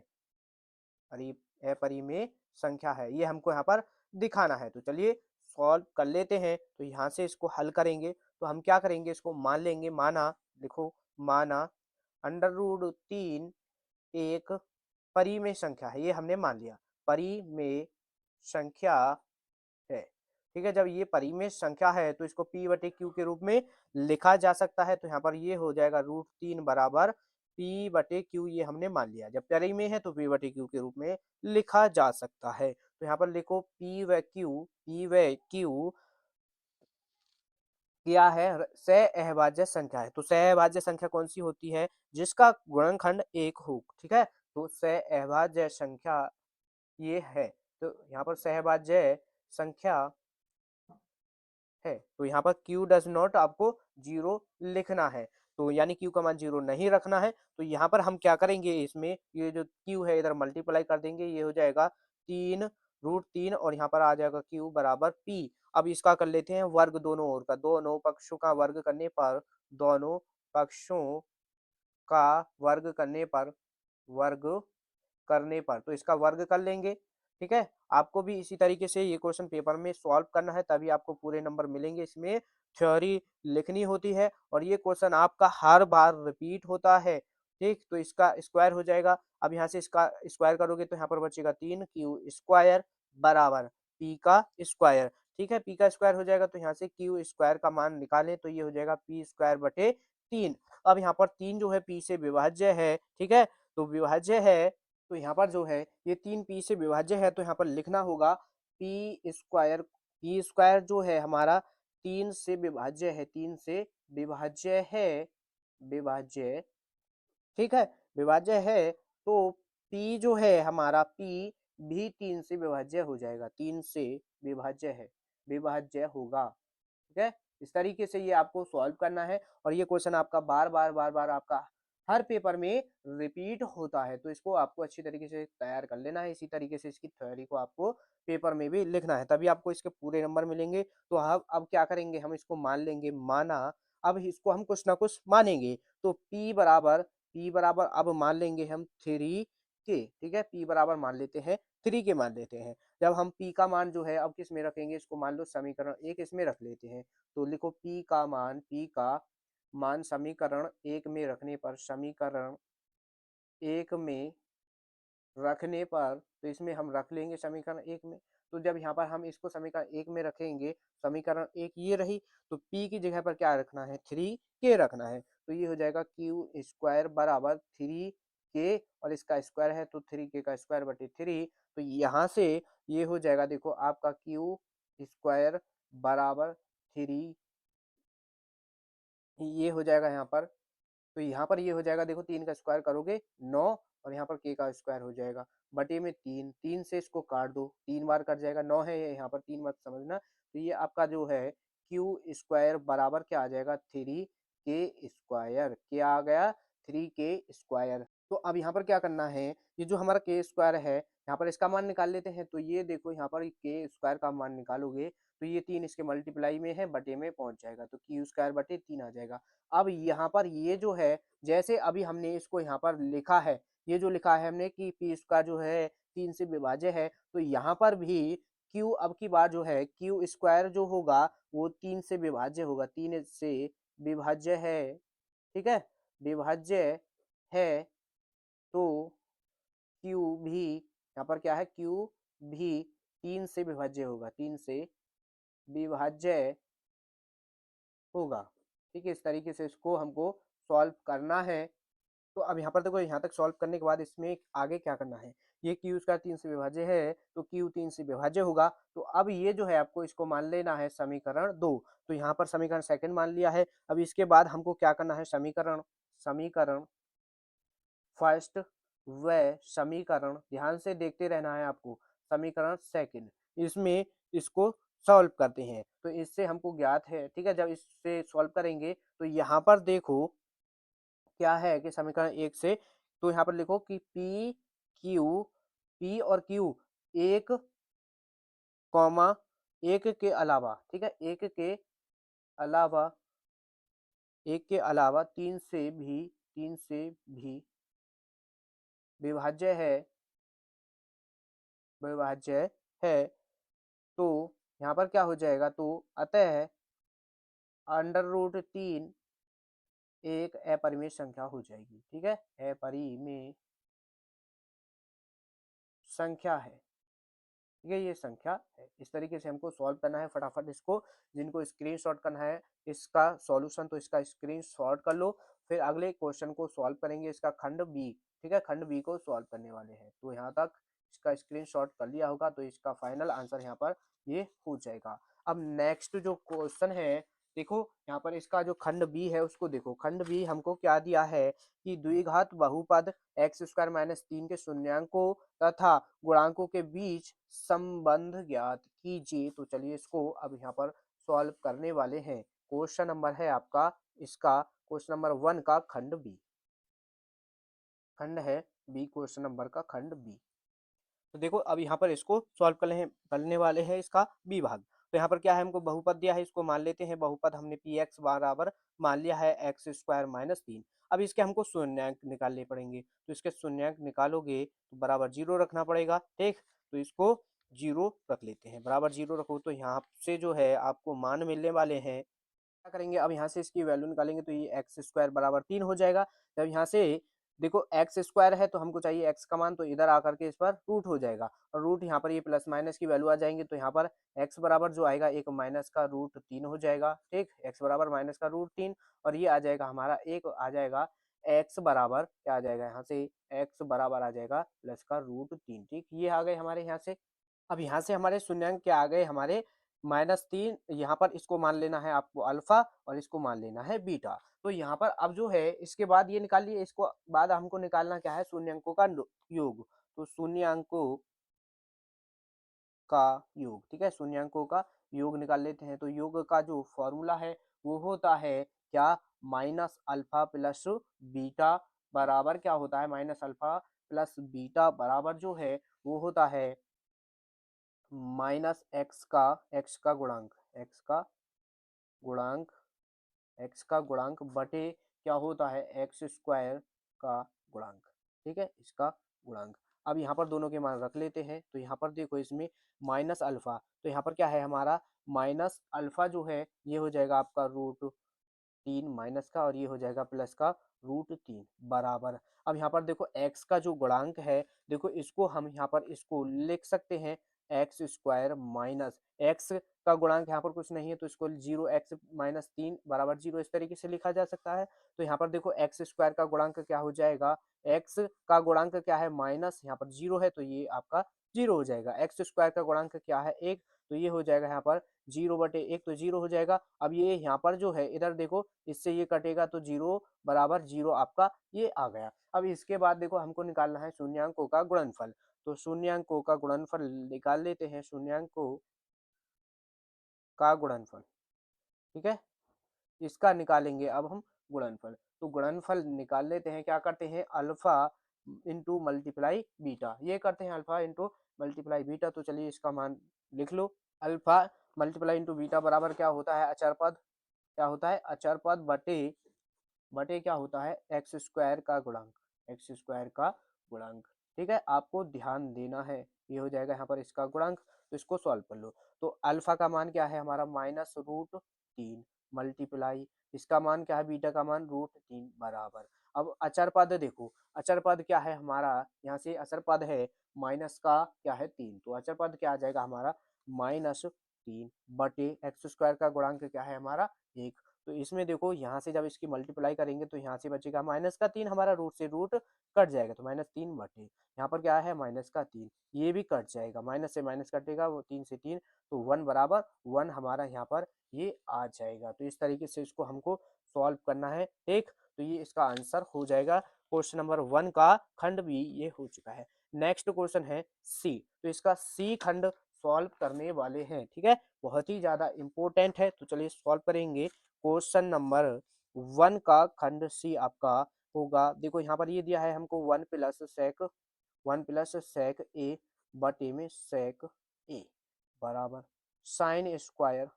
अपरिमेय संख्या है, ये हमको यहाँ पर दिखाना है। तो चलिए सॉल्व कर लेते हैं। तो यहाँ से इसको हल करेंगे तो हम क्या करेंगे, इसको मान लेंगे, माना, लिखो, माना √3 एक परिमेय संख्या है, ये हमने मान लिया, परिमेय संख्या है। ठीक है, जब ये परिमेय संख्या है तो इसको p बटे q के रूप में लिखा जा सकता है। तो यहाँ पर ये हो जाएगा √3 बराबर p बटे q, ये हमने मान लिया। जब परिमेय है तो p बटे q के रूप में लिखा जा सकता है। तो यहाँ पर लिखो p व q क्या है, सहअभाज्य संख्या है। तो सहअभाज्य संख्या कौन सी होती है, जिसका गुणनखंड 1 हो। ठीक है, तो सहअभाज्य संख्या ये है। तो यहाँ पर सहअभाज्य संख्या है, तो यहाँ पर q डज नॉट आपको 0 लिखना है। तो यानी q का मान 0 नहीं रखना है। तो यहाँ पर हम क्या करेंगे, इसमें ये जो q है इधर मल्टीप्लाई कर देंगे, ये हो जाएगा 3√3 और यहाँ पर आ जाएगा q बराबर p। अब इसका कर लेते हैं वर्ग दोनों ओर का, दोनों पक्षों का वर्ग करने पर, दोनों पक्षों का वर्ग करने पर, वर्ग करने पर, तो इसका वर्ग कर लेंगे। ठीक है, आपको भी इसी तरीके से ये क्वेश्चन पेपर में सॉल्व करना है, तभी आपको पूरे नंबर मिलेंगे। इसमें थ्योरी लिखनी होती है और ये क्वेश्चन आपका हर बार रिपीट होता है। ठीक, तो इसका स्क्वायर हो जाएगा। अब यहाँ से इसका स्क्वायर करोगे तो यहाँ पर बचेगा 3q² बराबर p का स्क्वायर। ठीक है, p का स्क्वायर हो जाएगा तो यहाँ से q स्क्वायर का मान निकालें तो ये हो जाएगा p² बटे 3। अब यहाँ पर 3 जो है p से विभाज्य है। ठीक है, तो विभाज्य है तो यहाँ पर जो है ये 3 p से विभाज्य है, तो यहाँ पर लिखना होगा p² जो है हमारा 3 से विभाज्य है, 3 से विभाज्य है, विभाज्य। ठीक है, विभाज्य है तो p जो है हमारा p भी 3 से विभाज्य हो जाएगा, 3 से विभाज्य है, विभाज्य होगा। ठीक है, इस तरीके से ये आपको सॉल्व करना है और ये क्वेश्चन आपका बार बार आपका हर पेपर में रिपीट होता है। तो इसको आपको अच्छी तरीके से तैयार कर लेना है, इसी तरीके से इसकी थ्योरी को आपको पेपर में भी लिखना है, तभी आपको इसके पूरे नंबर मिलेंगे। तो अब क्या करेंगे, हम इसको मान लेंगे, माना, अब इसको हम कुछ ना कुछ मानेंगे। तो p बराबर अब मान लेंगे हम 3 के। ठीक है, p बराबर मान लेते हैं 3 के मान लेते हैं। जब हम p का मान जो है अब किस में रखेंगे, इसको मान लो समीकरण 1 इसमें रख लेते हैं। तो लिखो p का मान समीकरण 1 में रखने पर, समीकरण 1 में रखने पर, तो इसमें हम रख लेंगे समीकरण 1 में। तो जब यहाँ पर हम इसको समीकरण 1 में रखेंगे, समीकरण 1 ये रही, तो p की जगह पर क्या रखना है, 3k रखना है। तो ये हो जाएगा q² बराबर 3k और इसका स्क्वायर है तो 3k का स्क्वायर बटे 3। तो यहाँ से ये हो जाएगा, देखो आपका q² बराबर 3, ये हो जाएगा यहाँ पर। तो यहाँ पर ये हो जाएगा, देखो 3 का स्क्वायर करोगे 9 और यहाँ पर k का स्क्वायर हो जाएगा बटे में 3, 3 से इसको काट दो, 3 बार कट जाएगा, 9 है यहाँ पर 3 मत समझना। तो ये आपका जो है q² बराबर क्या आ जाएगा, 3k², क्या आ गया, 3k²। तो अब यहाँ पर क्या करना है, ये जो हमारा k² है यहाँ पर इसका मान निकाल लेते हैं। तो ये देखो यहाँ पर k² का मान निकालोगे तो ये 3 इसके मल्टीप्लाई में है, बटे में पहुंच जाएगा, तो q² बटे 3 आ जाएगा। अब यहाँ पर ये जो है, जैसे अभी हमने इसको यहाँ पर लिखा है, ये जो लिखा है हमने कि p² जो है 3 से विभाज्य है, तो यहाँ पर भी q अब की बार जो है q² जो होगा वो 3 से विभाज्य होगा, 3 से विभाज्य है। ठीक है, विभाज्य है तो q भी यहाँ पर क्या है, q भी 3 से विभाज्य होगा, 3 से विभाज्य होगा। ठीक है, इस तरीके से इसको हमको सॉल्व करना है। तो अब यहाँ पर देखो, यहाँ तक सॉल्व करने के बाद इसमें आगे क्या करना है, ये q² 3 से विभाज्य है तो q 3 से विभाज्य होगा। तो अब ये जो है आपको इसको मान लेना है समीकरण 2। तो यहाँ पर समीकरण सेकंड मान लिया है। अब इसके बाद हमको क्या करना है, समीकरण समीकरण फर्स्ट व समीकरण, ध्यान से देखते रहना है आपको, समीकरण सेकंड, इसमें इसको सॉल्व करते हैं। तो इससे हमको ज्ञात है, ठीक है, जब इससे सॉल्व करेंगे तो यहाँ पर देखो क्या है कि समीकरण 1 से, तो यहाँ पर लिखो कि p और q 1, एक के अलावा, ठीक है, अलावा एक के अलावा तीन से भी विभाज्य है, विभाज्य है, तो यहाँ पर क्या हो जाएगा, तो अतः अंडर रूट 3 एक अपरिमेय संख्या हो जाएगी, ठीक है, अपरिमेय संख्या है, ठीक है, ये संख्या है। इस तरीके से हमको सॉल्व करना है फटाफट इसको। जिनको स्क्रीनशॉट करना है इसका सॉल्यूशन, तो इसका स्क्रीनशॉट कर लो। फिर अगले क्वेश्चन को सॉल्व करेंगे, इसका खंड बी, ठीक है, खंड बी को सॉल्व करने वाले हैं। तो यहाँ तक इसका स्क्रीनशॉट कर लिया होगा तो इसका फाइनल आंसर यहाँ पर ये हो जाएगा। अब नेक्स्ट जो क्वेश्चन है, देखो यहाँ पर इसका जो खंड बी है उसको देखो। खंड बी हमको क्या दिया है कि द्विघात बहुपद एक्स स्क्वायर माइनस 3 के शून्यांकों तथा गुणांकों के बीच संबंध ज्ञात कीजिए। तो चलिए इसको अब यहाँ पर सॉल्व करने वाले हैं। क्वेश्चन नंबर है आपका इसका क्वेश्चन नंबर 1 का खंड बी, खंड है बी, क्वेश्चन नंबर का खंड बी। तो देखो अब यहाँ पर इसको सॉल्व करने वाले हैं इसका बी भाग। तो यहाँ पर क्या है, हमको बहुपद दिया है, इसको मान लेते हैं बहुपद। हमने पी एक्स बराबर मान लिया है एक्स स्क्वायर माइनस 3। अब इसके हमको शून्यांक निकालने पड़ेंगे। तो इसके शून्यांक निकालोगे तो बराबर 0 रखना पड़ेगा, ठीक। तो इसको 0 रख लेते हैं, बराबर 0 रखो। तो यहाँ से जो है आपको मान मिलने वाले हैं। क्या करेंगे, अब यहाँ से इसकी वैल्यू निकालेंगे तो ये एक्स स्क्वायर बराबर 3 हो जाएगा। जब यहाँ से देखो एक्स स्क्वायर है तो हमको चाहिए एक्स का मान, तो इधर आकर के इस पर रूट हो जाएगा, और रूट यहाँ पर ये प्लस माइनस की वैल्यू आ जाएंगे। तो यहाँ पर एक्स बराबर जो आएगा एक माइनस का रूट 3 हो जाएगा, ठीक, एक्स बराबर माइनस का रूट 3। और ये आ जाएगा हमारा एक आ जाएगा एक्स बराबर क्या आ जाएगा, यहाँ से एक्स बराबर आ जाएगा प्लस का रूट 3, ठीक। ये आ गए हमारे यहाँ से। अब यहाँ से हमारे शून्यांक क्या आ गए हमारे -3। यहाँ पर इसको मान लेना है आपको अल्फा और इसको मान लेना है बीटा। तो यहाँ पर अब जो है इसके बाद ये निकाल लिए, इसको बाद हमको निकालना क्या है, शून्यांकों का योग। तो शून्यांकों का योग, ठीक है, शून्यांकों का योग निकाल लेते हैं। तो योग का जो फॉर्मूला है वो होता है क्या, माइनस अल्फा प्लस बीटा बराबर क्या होता है, माइनस अल्फा प्लस बीटा बराबर जो है वो होता है माइनस एक्स का गुणांक, गुणांक एक्स का गुणांक बटे क्या होता है, एक्स स्क्वायर का गुणांक, ठीक है, इसका गुणांक। अब यहाँ पर दोनों के मान रख लेते हैं। तो यहाँ पर देखो इसमें माइनस अल्फा, तो यहाँ पर क्या है हमारा माइनस अल्फा जो है ये हो जाएगा आपका रूट 3 माइनस का, और ये हो जाएगा प्लस का रूट 3 बराबर। अब यहाँ पर देखो x का जो गुणांक है, देखो इसको हम यहाँ पर इसको लिख सकते हैं एक्स स्क्वायर माइनस एक्स का गुणांक यहाँ पर कुछ नहीं है तो इसको 0x-3 बराबर 0 इस तरीके से लिखा जा सकता है। तो यहाँ पर देखो एक्स स्क्वायर का गुणांक क्या हो जाएगा, एक्स का गुणांक क्या है माइनस, यहाँ पर 0 है तो ये आपका 0 हो जाएगा। एक्स स्क्वायर का गुणांक क्या है 1, तो ये हो जाएगा यहाँ पर 0/1, तो 0 हो जाएगा। अब ये यहाँ पर जो है इधर देखो इससे ये कटेगा तो 0 बराबर 0 आपका ये आ गया। अब इसके बाद देखो हमको निकालना है शून्यांकों का गुणनफल। तो शून्यांकों का गुणनफल निकाल लेते हैं, शून्यांकों का गुणनफल, ठीक है, इसका निकालेंगे अब हम गुणनफल। तो गुणनफल निकाल लेते हैं, क्या करते हैं अल्फा इंटू मल्टीप्लाई बीटा, ये करते हैं अल्फा इंटू मल्टीप्लाई बीटा। तो चलिए इसका मान लिख लो, अल्फा मल्टीप्लाई इंटू बीटा बराबर क्या होता है अचर पद, क्या होता है अचर पद बटे बटे क्या होता है एक्स स्क्वायर का गुणांक, एक्स स्क्वायर का गुणांक, ठीक है, आपको ध्यान देना है। ये हो जाएगा यहाँ पर इसका गुणांक। तो इसको सॉल्व कर लो। तो अल्फा का मान क्या है हमारा माइनस रूट 3 मल्टीप्लाई इसका मान क्या है बीटा का मान रूट 3 बराबर। अब अचर पद देखो, अचर पद क्या है हमारा, यहाँ से अचर पद है माइनस का क्या है 3, तो अचर पद क्या आ जाएगा हमारा -3 बटे एक्स स्क्वायर का गुणांक क्या है हमारा 1। तो इसमें देखो यहाँ से जब इसकी मल्टीप्लाई करेंगे तो यहाँ से बचेगा माइनस का 3, हमारा रूट से रूट कट जाएगा तो -3 बटे यहाँ पर क्या है माइनस का 3, ये भी कट जाएगा, माइनस से माइनस कटेगा वो 3 से 3 तो 1 बराबर 1 हमारा यहाँ पर ये आ जाएगा। तो इस तरीके से इसको हमको सॉल्व करना है, ठीक। तो ये इसका आंसर हो जाएगा क्वेश्चन नंबर 1 का खंड बी ये हो चुका है। नेक्स्ट क्वेश्चन है सी, तो इसका सी खंड सॉल्व करने वाले हैं, ठीक है, बहुत ही ज्यादा इंपॉर्टेंट है। तो चलिए सॉल्व करेंगे। क्वेश्चन नंबर 1 का खंड सी आपका होगा, देखो यहाँ पर ये दिया है हमको 1 प्लस सेक ए बटे में सेक ए बराबर साइन स्क्वायर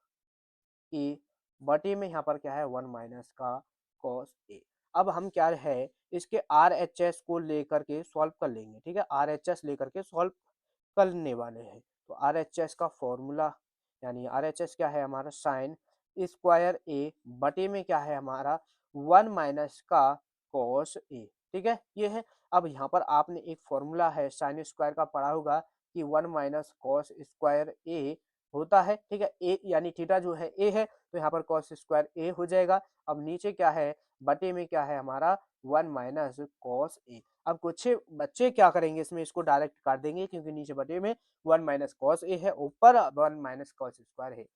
ए बटे में यहाँ पर क्या है 1 माइनस का कॉस ए। अब हम क्या है इसके आर एच एस को लेकर के सॉल्व कर लेंगे, ठीक है, आर एच एस लेकर के सॉल्व करने वाले हैं। तो आर एच एस का फॉर्मूला यानी आर एच एस क्या है हमारा साइन स्क्वायर ए बटे में क्या है हमारा 1 माइनस का कॉस ए, ठीक है, ये है। अब यहाँ पर आपने एक फॉर्मूला है साइन स्क्वायर का पढ़ा होगा कि 1 माइनस कॉस स्क्वायर ए होता है, ठीक है, ए यानी थीटा जो है ए है, तो यहाँ पर कॉस स्क्वायर ए हो जाएगा। अब नीचे क्या है बटे में क्या है हमारा 1 माइनस कॉस ए। अब कुछ बच्चे क्या करेंगे इसमें इसको डायरेक्ट काट देंगे क्योंकि नीचे बटे में 1 माइनस कॉस ए है, ऊपर 1 माइनस कॉस स्क्वायर है,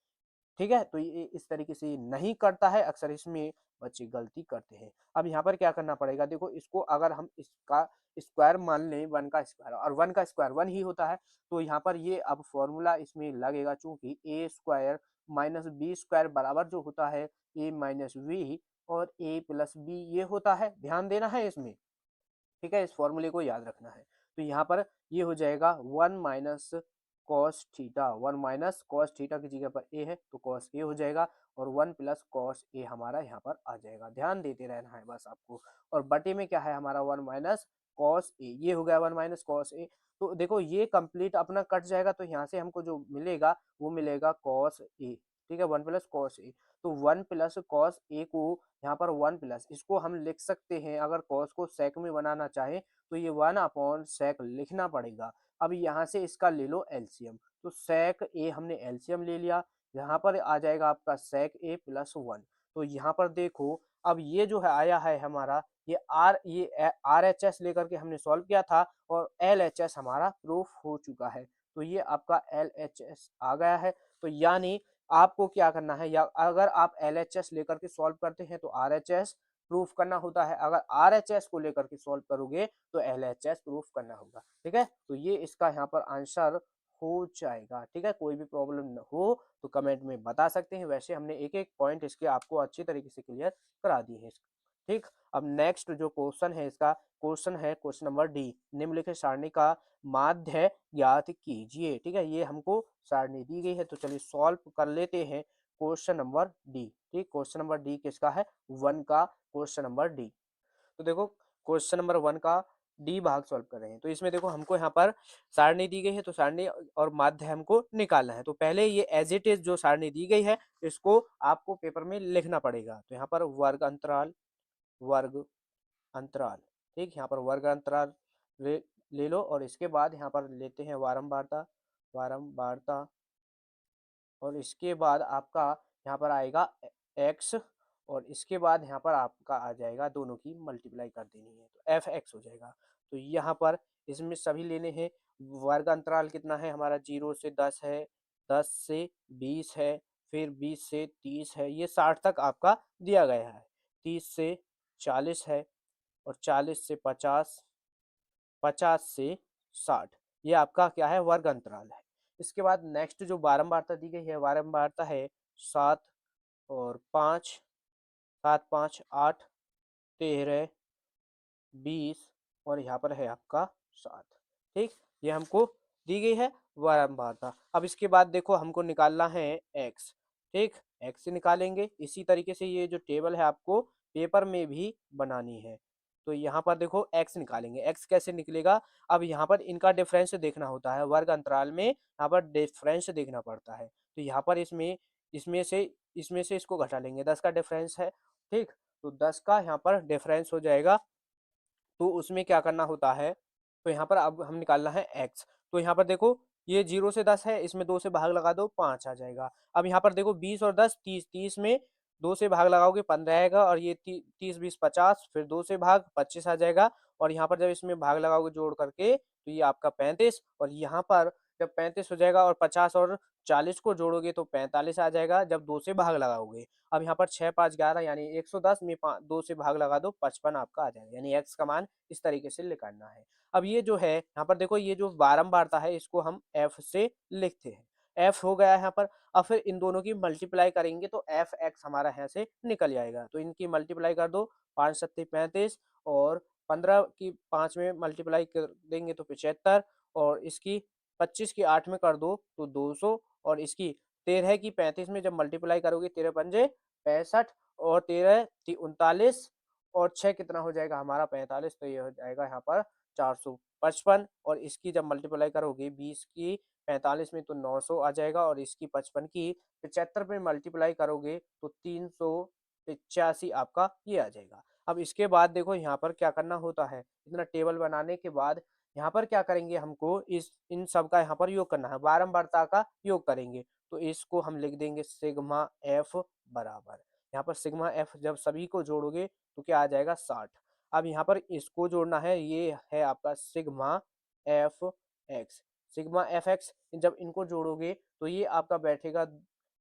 ठीक है। तो ये इस तरीके से नहीं करता है, अक्सर इसमें बच्चे गलती करते हैं। अब यहाँ पर क्या करना पड़ेगा, देखो इसको अगर हम इसका स्क्वायर मान लें 1 का स्क्वायर, और 1 का स्क्वायर 1 ही होता है, तो यहाँ पर ये अब फॉर्मूला इसमें लगेगा, चूंकि ए स्क्वायर माइनस बी स्क्वायर बराबर जो होता है ए माइनस बी और ए प्लस बी ये होता है, ध्यान देना है इसमें, ठीक है, इस फॉर्मूले को याद रखना है। तो यहाँ पर ये हो जाएगा 1 minus cos theta, 1 minus cos theta की जगह पर ए है तो कॉस ए हो जाएगा, और 1 प्लस कॉस ए हमारा यहाँ पर आ जाएगा, ध्यान देते रहना है बस आपको। और बटे में क्या है हमारा 1 माइनस कॉस ए, ये हो गया 1 माइनस कॉस ए। तो देखो ये कंप्लीट अपना कट जाएगा, तो यहाँ से हमको जो मिलेगा वो मिलेगा कॉस ए, ठीक है, 1 प्लस कॉस ए। तो 1 प्लस कॉस ए को यहाँ पर 1 प्लस इसको हम लिख सकते हैं, अगर कॉस को सेक में बनाना चाहे तो ये 1 अपॉन सेक लिखना पड़ेगा। अब यहाँ से इसका ले लो एलसीएम, तो सेक ए हमने एलसीएम ले लिया, यहाँ पर आ जाएगा आपका सेक ए प्लस 1। तो यहाँ पर देखो अब ये जो है आया है हमारा ये आर एच एस लेकर के हमने सॉल्व किया था, और एल एच एस हमारा प्रूफ हो चुका है। तो ये आपका एल एच एस आ गया है। तो यानी आपको क्या करना है, या अगर आप एल एच एस लेकर के सॉल्व करते हैं तो आर एच एस प्रूफ करना होता है, अगर आर एच एस को लेकर के सॉल्व करोगे तो एल एच एस प्रूफ करना होगा, ठीक है। तो ये इसका यहाँ पर आंसर हो जाएगा, ठीक है। कोई भी प्रॉब्लम न हो तो कमेंट में बता सकते हैं, वैसे हमने एक एक पॉइंट इसके आपको अच्छी तरीके से क्लियर करा दिए हैं, ठीक। अब नेक्स्ट जो क्वेश्चन है इसका क्वेश्चन है क्वेश्चन नंबर डी, निम्नलिखित सारणी का माध्य ज्ञात कीजिए, ठीक है, ये हमको सारणी दी गई है, तो चलिए सॉल्व कर लेते हैं क्वेश्चन नंबर डी, ठीक। क्वेश्चन नंबर डी किसका है 1 का क्वेश्चन नंबर डी। तो देखो क्वेश्चन नंबर 1 का डी भाग सॉल्व कर रहे हैं, तो इसमें देखो हमको यहाँ पर सारणी दी गई है, तो सारणी और माध्य हमको निकालना है। तो पहले ये एज इट इज जो सारणी दी गई है इसको आपको पेपर में लिखना पड़ेगा। तो यहाँ पर वर्ग अंतराल, ठीक, यहाँ पर वर्ग अंतराल ले लो, और इसके बाद यहाँ पर लेते हैं वारंवारता, और इसके बाद आपका यहाँ पर आएगा एक्स, और इसके बाद यहाँ पर आपका आ जाएगा दोनों की मल्टीप्लाई कर देनी है तो एफ एक्स हो जाएगा। तो यहाँ पर इसमें सभी लेने हैं। वर्ग अंतराल कितना है हमारा 0 से 10 है, 10 से 20 है, फिर 20 से 30 है, ये 60 तक आपका दिया गया है, 30 से 40 है, और 40 से 50, 50 से 60, ये आपका क्या है वर्ग अंतराल है। इसके बाद नेक्स्ट जो बारंबारता दी गई है, बारंबारता है 7 और 5, 7 5 8 13 20, और यहाँ पर है आपका 7, ठीक, ये हमको दी गई है बारंबारता। अब इसके बाद देखो हमको निकालना है एक्स, ठीक, एक्स से निकालेंगे। इसी तरीके से ये जो टेबल है आपको पेपर में भी बनानी है। तो यहाँ पर देखो एक्स निकालेंगे, एक्स कैसे निकलेगा, अब यहाँ पर इनका डिफरेंस देखना होता है, वर्ग अंतराल में यहाँ पर डिफरेंस देखना पड़ता है। तो यहाँ पर इसमें से इसको घटा लेंगे, 10 का डिफरेंस है, ठीक, तो 10 का यहाँ पर डिफरेंस हो जाएगा। तो उसमें क्या करना होता है, तो यहाँ पर अब हम निकालना है x। तो यहाँ पर देखो ये 0 से 10 है, इसमें 2 से भाग लगा दो 5 आ जाएगा। अब यहाँ पर देखो 20 और 10 30, 30 में 2 से भाग लगाओगे 15 आएगा, और ये 30 20 50, फिर 2 से भाग 25 आ जाएगा, और यहाँ पर जब इसमें भाग लगाओगे जोड़ करके तो ये आपका 35, और यहाँ पर जब 35 हो जाएगा और 50 और 40 को जोड़ोगे तो 45 आ जाएगा जब 2 से भाग लगाओगे। अब यहाँ पर 6 5 11 यानी 110 में 2 से भाग लगा दो 55 आपका आ जाएगा, यानी x का मान इस तरीके से निकालना है। अब ये जो है यहाँ पर देखो ये जो बारंबारता है इसको हम f से लिखते हैं, f हो गया यहाँ पर। अब फिर इन दोनों की मल्टीप्लाई करेंगे तो एफ एक्स हमारा यहाँ से निकल जाएगा, तो इनकी मल्टीप्लाई कर दो, 5 सत्ते 35, और 15 की 5 में मल्टीप्लाई कर देंगे तो 75, और इसकी 25 की 8 में कर दो तो 200, और इसकी 13 की 35 में जब मल्टीप्लाई करोगे 13 पंजे 65 और 13 39 और 6 कितना हो जाएगा हमारा 45, तो ये हो जाएगा यहाँ पर 455 और इसकी जब मल्टीप्लाई करोगे 20 की 45 में तो 900 आ जाएगा और इसकी 55 की 75 में मल्टीप्लाई करोगे तो 385 आपका ये आ जाएगा। अब इसके बाद देखो यहाँ पर क्या करना होता है, इतना टेबल बनाने के बाद यहाँ पर क्या करेंगे, हमको इस इन सब का यहाँ पर योग करना है, बारंबारता का योग करेंगे। तो इसको हम लिख देंगे सिग्मा एफ बराबर, यहाँ पर सिग्मा एफ जब सभी को जोड़ोगे तो क्या आ जाएगा 60। अब यहाँ पर इसको जोड़ना है, ये है आपका sigma F x, sigma F x जब इनको जोड़ोगे तो ये आपका बैठेगा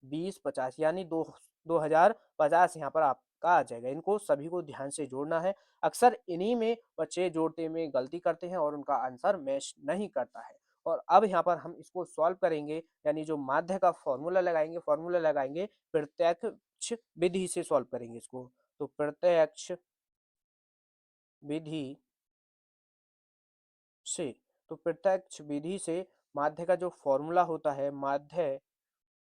2050 यानी 2050 यहाँ पर आपका आ जाएगा। इनको सभी को ध्यान से जोड़ना है, अक्सर इन्हीं में बच्चे जोड़ते में गलती करते हैं और उनका आंसर मैच नहीं करता है। और अब यहाँ पर हम इसको सॉल्व करेंगे, यानी जो माध्य का फॉर्मूला लगाएंगे प्रत्यक्ष विधि से सॉल्व करेंगे इसको। तो प्रत्यक्ष विधि से, तो प्रत्यक्ष विधि से माध्य का जो फॉर्मूला होता है, माध्य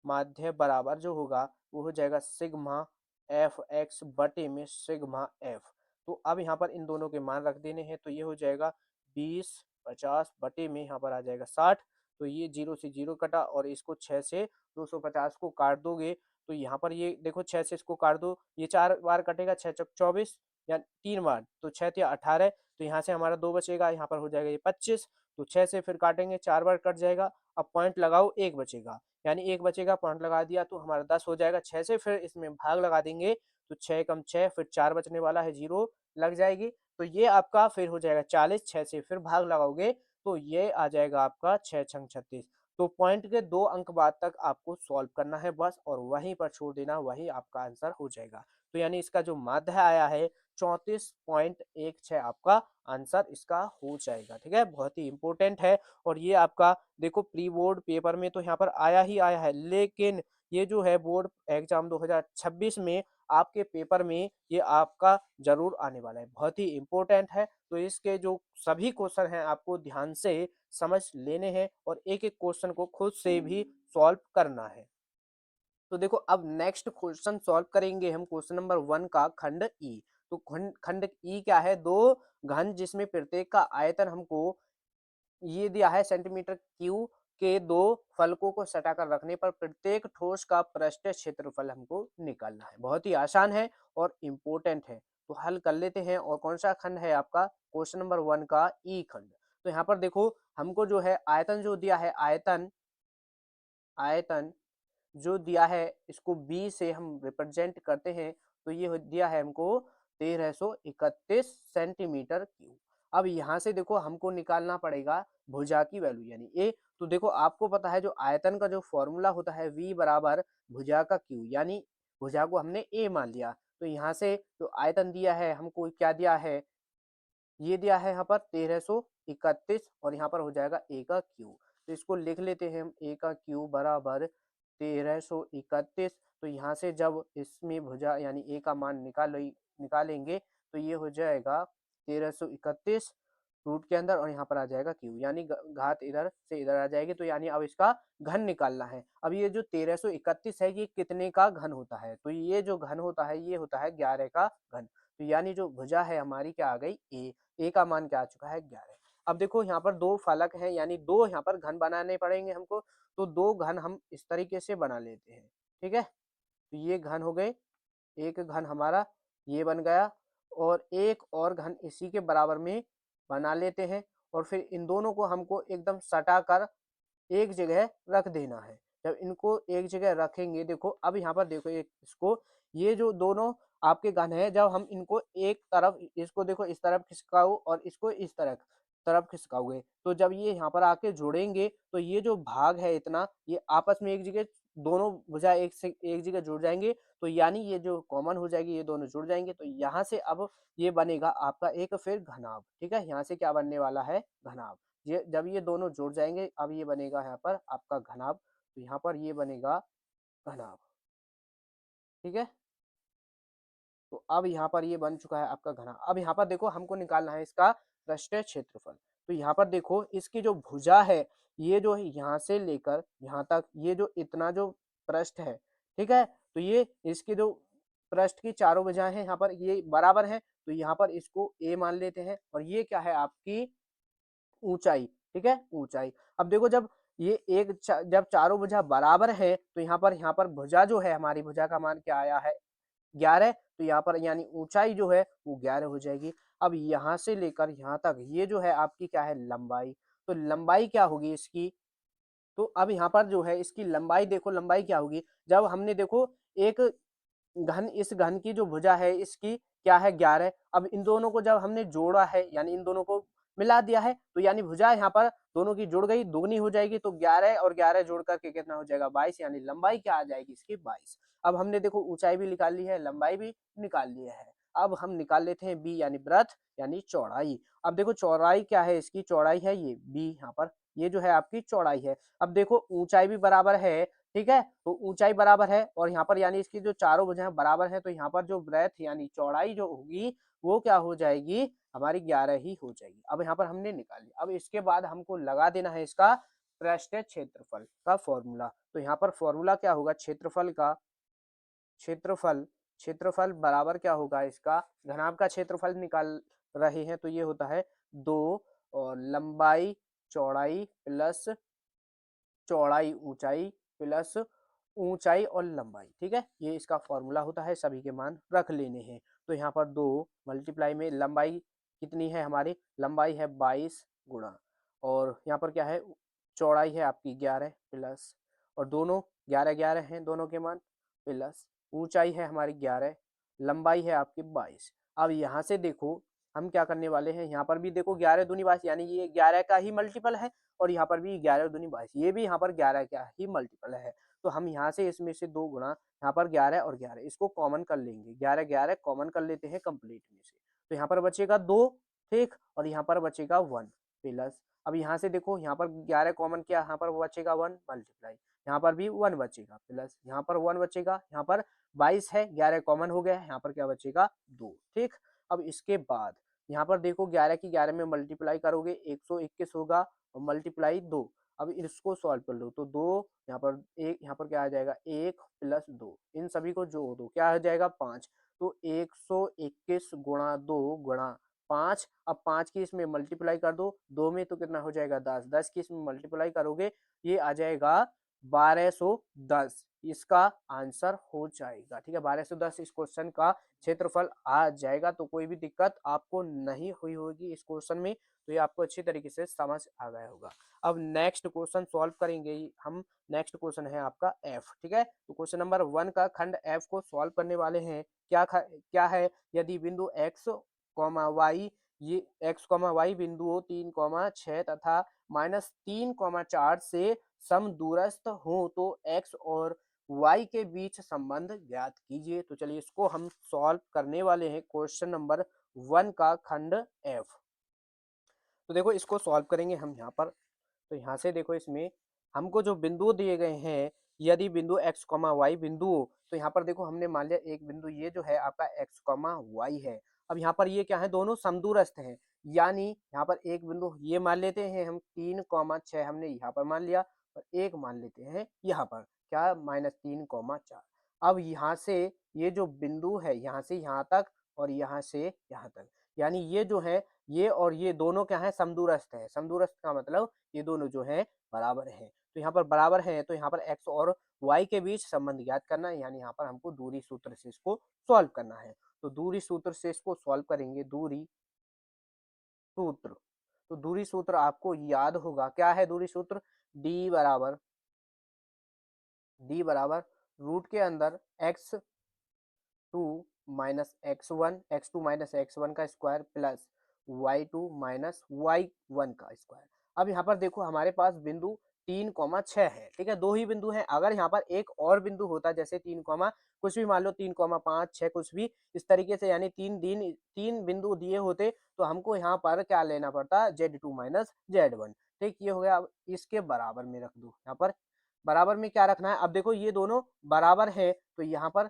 माध्य बराबर जो होगा वो हो जाएगा सिग्मा एफ एक्स बटे में सिग्मा एफ। तो अब यहाँ पर इन दोनों के मान रख देने हैं, तो ये हो जाएगा 2050 बटे में यहाँ पर आ जाएगा 60। तो ये 0 से 0 कटा और इसको 6 से 250 को काट दोगे तो यहाँ पर ये देखो 6 से इसको काट दो, ये 4 बार कटेगा, 6 चौक 24 या 3 बार तो 6 या 18, तो यहाँ से हमारा 2 बचेगा, यहाँ पर हो जाएगा ये 25। तो 6 से फिर काटेंगे, 4 बार कट जाएगा, अब पॉइंट लगाओ, 1 बचेगा, यानी 1 बचेगा, पॉइंट लगा दिया तो हमारा 10 हो जाएगा। 6 से फिर इसमें भाग लगा देंगे तो 6 कम 6 फिर 4 बचने वाला है, 0 लग जाएगी, तो ये आपका फिर हो जाएगा 40। 6 से फिर भाग लगाओगे तो ये आ जाएगा आपका 6 छंग 36। तो पॉइंट के 2 अंक बाद तक आपको सॉल्व करना है बस, और वहीं पर छोड़ देना, वही आपका आंसर हो जाएगा। तो यानी इसका जो माध्य आया है 34.16 आपका आंसर इसका हो जाएगा। ठीक है, बहुत ही इंपॉर्टेंट है। और ये आपका देखो प्री बोर्ड पेपर में तो यहाँ पर आया ही आया है, लेकिन ये जो है बोर्ड एग्जाम 2026 में आपके पेपर में ये आपका जरूर आने वाला है, बहुत ही इंपॉर्टेंट है। तो इसके जो सभी क्वेश्चन हैं आपको ध्यान से समझ लेने हैं और एक एक क्वेश्चन को खुद से भी सॉल्व करना है। तो देखो अब नेक्स्ट क्वेश्चन सॉल्व करेंगे हम, क्वेश्चन नंबर 1 का खंड ई। तो खंड ई क्या है, दो घन जिसमें प्रत्येक का आयतन हमको ये दिया है सेंटीमीटर क्यूब के दो फलकों को सटाकर रखने पर प्रत्येक ठोस का पृष्ठीय क्षेत्रफल हमको निकालना है। बहुत ही आसान है और इम्पोर्टेंट है, तो हल कर लेते हैं। और कौन सा खंड है आपका, क्वेश्चन नंबर 1 का ई खंड। तो यहाँ पर देखो हमको जो है आयतन जो दिया है, आयतन आयतन जो दिया है इसको बी से हम रिप्रेजेंट करते हैं, तो ये दिया है हमको 1331 सेंटीमीटर क्यूब। अब यहाँ से देखो हमको निकालना पड़ेगा भुजा की वैल्यू यानी ए। तो देखो आपको पता है जो आयतन का जो फॉर्मूला होता है V बराबर भुजा का क्यू, यानी भुजा को हमने ए मान लिया। तो यहाँ से जो आयतन दिया है हमको क्या दिया है, ये दिया है यहाँ पर 1331 और यहाँ पर हो जाएगा ए का क्यूब। तो इसको लिख लेते हैं हम, ए का क्यूब बराबर 1331। तो यहाँ से जब इसमें भुजा यानी ए का मान निकालेंगे तो ये हो जाएगा 1331 रूट के अंदर और यहाँ पर आ जाएगा क्यूब, यानी घात इधर से इधर आ जाएगी। तो यानी अब इसका घन निकालना है। अब ये जो 1331 है ये कितने का घन होता है, तो ये जो घन होता है ये होता है 11 का घन। तो यानी जो भुजा है हमारी क्या आ गई, ए का मान क्या आ चुका है 11। अब देखो यहाँ पर दो फलक हैं, यानी दो यहाँ पर घन बनाने पड़ेंगे हमको। तो दो घन हम इस तरीके से बना लेते हैं, ठीक है। तो ये घन हो गए, एक घन हमारा ये बन गया और एक और घन इसी के बराबर में बना लेते हैं। और फिर इन दोनों को हमको एकदम सटा कर एक जगह रख देना है। जब इनको एक जगह रखेंगे, देखो अब यहाँ पर देखो एक इसको, ये जो दोनों आपके घन है, जब हम इनको एक तरफ, इसको देखो इस तरफ खिसकाओ और इसको इस तरफ तरफ खिसकाओगे, तो जब ये यहाँ पर आके जुड़ेंगे तो ये जो भाग है इतना, ये आपस में एक जगह दोनों भुजा एक से एक जगह जुड़ जाएंगे। तो यानी ये जो कॉमन हो जाएगी, ये दोनों जुड़ जाएंगे। तो यहाँ से अब ये बनेगा आपका एक फिर घनाभ, ठीक है। यहाँ से क्या बनने वाला है, घनाभ। ये जब ये दोनों जुड़ जाएंगे अब ये बनेगा यहाँ पर आपका घनाभ। तो यहाँ पर ये बनेगा घनाभ, ठीक है। तो अब यहाँ पर ये बन चुका है आपका घनाभ। अब यहाँ पर देखो हमको निकालना है इसका पृष्ठीय क्षेत्रफल। तो यहाँ पर देखो इसकी जो भुजा है, ये जो है यहाँ से लेकर यहाँ तक, ये जो इतना जो पृष्ठ है, ठीक है। तो ये इसके जो पृष्ठ की चारों भुजाएं हैं यहाँ पर ये बराबर है, तो यहाँ पर इसको ए मान लेते हैं। और ये क्या है आपकी ऊंचाई, ठीक है, ऊंचाई। अब देखो जब ये जब चारों भुजा बराबर है तो यहाँ पर भुजा जो है हमारी भुजा का मान क्या आया है 11, तो यहाँ पर यानी ऊंचाई जो है वो 11 हो जाएगी। अब यहाँ से लेकर यहाँ तक ये जो है आपकी क्या है लंबाई, तो लंबाई क्या होगी इसकी, तो अब यहाँ पर जो है इसकी लंबाई देखो, लंबाई क्या होगी, जब हमने देखो एक घन इस घन की जो भुजा है इसकी क्या है 11। अब इन दोनों को जब हमने जोड़ा है यानी इन दोनों को मिला दिया है तो यानी भुजा यहाँ पर दोनों की जुड़ गई, दुगनी हो जाएगी, तो 11 और 11 जोड़ करके कितना हो जाएगा 22, यानी लंबाई क्या आ जाएगी इसकी 22। अब हमने देखो ऊंचाई भी निकाल ली है, लंबाई भी निकाल लिया है। अब हम निकाल लेते हैं बी यानी ब्रथ यानी चौड़ाई। अब देखो चौड़ाई क्या है, इसकी चौड़ाई है ये बी, यहाँ पर ये जो है आपकी चौड़ाई है। अब देखो ऊंचाई भी बराबर है, ठीक है, तो ऊंचाई बराबर है और यहाँ पर यानी इसकी जो चारों भुजाएं बराबर है, तो यहाँ पर जो ब्रेथ यानी चौड़ाई जो होगी वो क्या हो जाएगी हमारी 11 ही हो जाएगी। अब यहाँ पर हमने निकाल लिया। अब इसके बाद हमको लगा देना है इसका पृष्ठीय क्षेत्रफल का फॉर्मूला। तो यहाँ पर फॉर्मूला क्या होगा क्षेत्रफल का, क्षेत्रफल बराबर क्या होगा इसका, घनाभ का क्षेत्रफल निकाल रहे हैं तो ये होता है 2 और लंबाई चौड़ाई प्लस चौड़ाई ऊंचाई प्लस ऊंचाई और लंबाई, ठीक है, ये इसका फॉर्मूला होता है। सभी के मान रख लेने हैं। तो यहाँ पर 2 मल्टीप्लाई में लंबाई कितनी है हमारी, लंबाई है 22 गुणा, और यहाँ पर क्या है चौड़ाई है आपकी 11 प्लस, और दोनों 11 हैं दोनों के मान, प्लस ऊंचाई है हमारी 11, लंबाई है आपकी 22। अब यहाँ से देखो हम क्या करने वाले हैं, यहाँ पर भी देखो 11 दूनी 22 यानी ये 11 का ही मल्टीपल है, और यहाँ पर भी 11 दूनी 22 ये भी यहाँ पर 11 का ही मल्टीपल है। तो हम यहाँ से इसमें से 2 गुणा यहाँ पर 11 और 11 इसको कॉमन कर लेंगे, 11 11 कॉमन कर लेते हैं कंप्लीट में से, तो यहाँ पर बचेगा 2, ठीक, और यहाँ पर बचेगा 1 प्लस। अब यहाँ से देखो यहाँ पर 11 कॉमन किया, यहाँ पर बचेगा 1 मल्टीप्लाई, यहाँ पर भी 1 बचेगा प्लस, यहाँ पर 1 बचेगा, यहाँ पर 22 है 11 कॉमन हो गया, यहाँ पर क्या बचेगा 2, ठीक। अब इसके बाद यहाँ पर देखो 11 की 11 में मल्टीप्लाई करोगे 121 होगा और मल्टीप्लाई 2। अब इसको सॉल्व कर लो तो 2 यहाँ पर एक, यहाँ पर क्या आ जाएगा 1 प्लस 2, इन सभी को जोड़ दो क्या आ जाएगा 5, तो 121 गुणा 2 गुणा 5। अब 5 की इसमें मल्टीप्लाई कर दो, 2 में तो कितना हो जाएगा 10, 10 की इसमें मल्टीप्लाई करोगे ये आ जाएगा 1210, इसका आंसर हो जाएगा, ठीक है, 1210 इस क्वेश्चन का क्षेत्रफल आ जाएगा। तो कोई भी दिक्कत आपको नहीं हुई होगी इस क्वेश्चन में, तो ये आपको अच्छी तरीके से समझ आ गया होगा। अब नेक्स्ट क्वेश्चन सॉल्व करेंगे हम। नेक्स्ट क्वेश्चन है आपका एफ, ठीक है, तो क्वेश्चन नंबर 1 का खंड एफ को सॉल्व करने वाले हैं। क्या है, यदि बिंदु एक्स कॉमा वाई, ये एक्स कॉमा वाई बिंदुओं 3,6 तथा -3,4 से समदूरस्थ हो तो एक्स और वाई के बीच संबंध ज्ञात कीजिए। तो चलिए इसको हम सॉल्व करने वाले हैं क्वेश्चन नंबर 1 का खंड एफ। तो देखो इसको सॉल्व करेंगे हम यहाँ पर, तो यहाँ से देखो इसमें हमको जो बिंदु दिए गए हैं, यदि बिंदु एक्स कॉमा वाई बिंदु, तो यहाँ पर देखो हमने मान लिया एक बिंदु ये जो है आपका एक्स कॉमा वाई है। अब यहाँ पर ये क्या है दोनों समदूरस्थ हैं, यानी यहाँ पर एक बिंदु ये मान लेते हैं हम 3,6 हमने यहाँ पर मान लिया, और एक मान लेते हैं यहाँ पर क्या -3,4। अब यहाँ से ये जो बिंदु है यहाँ से यहाँ तक और यहाँ से यहाँ तक, यानी ये जो है ये और ये दोनों क्या है समदूरस्थ है। समदूरस्थ का मतलब ये दोनों जो है बराबर है, तो यहाँ पर बराबर है तो यहाँ पर x और y के बीच संबंध ज्ञात करना है, यानी यहाँ पर हमको दूरी सूत्र से इसको सॉल्व करना है। तो दूरी सूत्र से इसको सॉल्व करेंगे, दूरी सूत्र, तो दूरी सूत्र आपको याद होगा क्या है दूरी सूत्र, डी बराबर रूट के अंदर x2 minus x2 minus x1 का square plus y2 minus y1 का स्क्वायर। अब यहाँ पर देखो हमारे पास बिंदु 3,6 है, ठीक है, दो ही बिंदु हैं। अगर यहाँ पर एक और बिंदु होता जैसे 3, कुछ भी मान लो 3,5 6 कुछ भी इस तरीके से, यानी तीन बिंदु दिए होते तो हमको यहाँ पर क्या लेना पड़ता z2 माइनस z1, ठीक, ये हो गया। अब इसके बराबर में रख दो, यहाँ पर बराबर में क्या रखना है, अब देखो ये दोनों बराबर है तो यहाँ पर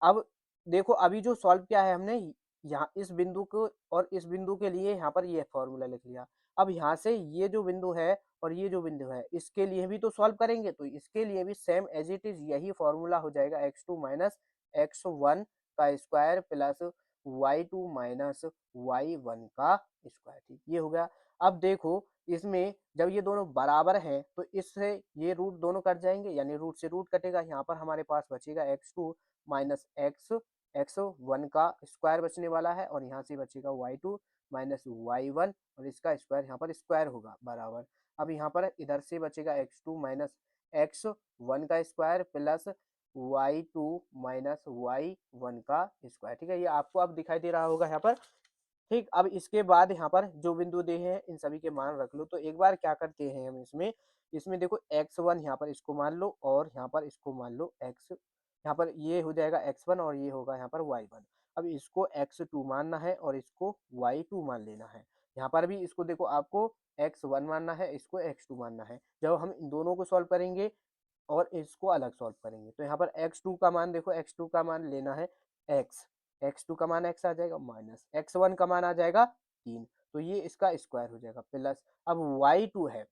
अब देखो अभी जो सॉल्व किया है हमने यहाँ इस बिंदु को और इस बिंदु के लिए यहाँ पर ये फॉर्मूला लिख लिया। अब यहाँ से ये जो बिंदु है और ये जो बिंदु है इसके लिए भी तो सॉल्व करेंगे, तो इसके लिए भी सेम एज इट इज यही फॉर्मूला हो जाएगा x2 माइनस x1 का square plus y2 minus y1 का स्क्वायर। ठीक, ये हो गया। अब देखो इसमें जब ये दोनों बराबर हैं तो इससे ये रूट दोनों कट जाएंगे, यानी रूट से रूट कटेगा, यहाँ पर हमारे पास बचेगा x2 माइनस x1 का स्क्वायर बचने वाला है, और यहाँ से बचेगा y2 माइनस y1 और इसका स्क्वायर यहाँ पर स्क्वायर होगा बराबर। अब यहाँ पर इधर से बचेगा x2 माइनस x1 का square plus y2 minus y1 का स्क्वायर। ठीक है, ये आपको अब दिखाई दे रहा होगा यहाँ पर। ठीक, अब इसके बाद यहाँ पर जो बिंदु दिए हैं इन सभी के मान रख लो। तो एक बार क्या करते हैं हम इसमें, इसमें देखो x1 यहाँ पर इसको मान लो और यहाँ पर इसको मान लो x, यहाँ पर ये हो जाएगा x1 और ये होगा यहाँ पर y1। अब इसको x2 मानना है और इसको y2 मान लेना है। यहाँ पर भी इसको देखो आपको x1 मानना है, इसको x2 मानना है। जब हम इन दोनों को सॉल्व करेंगे और इसको अलग सॉल्व करेंगे तो यहाँ पर x2 का मान देखो, x2 का मान लेना है x, x2 का मान x आ जाएगा माइनस x1 का मान आ जाएगा 3, तो ये इसका स्क्वायर हो जाएगा प्लस। अब y2 है,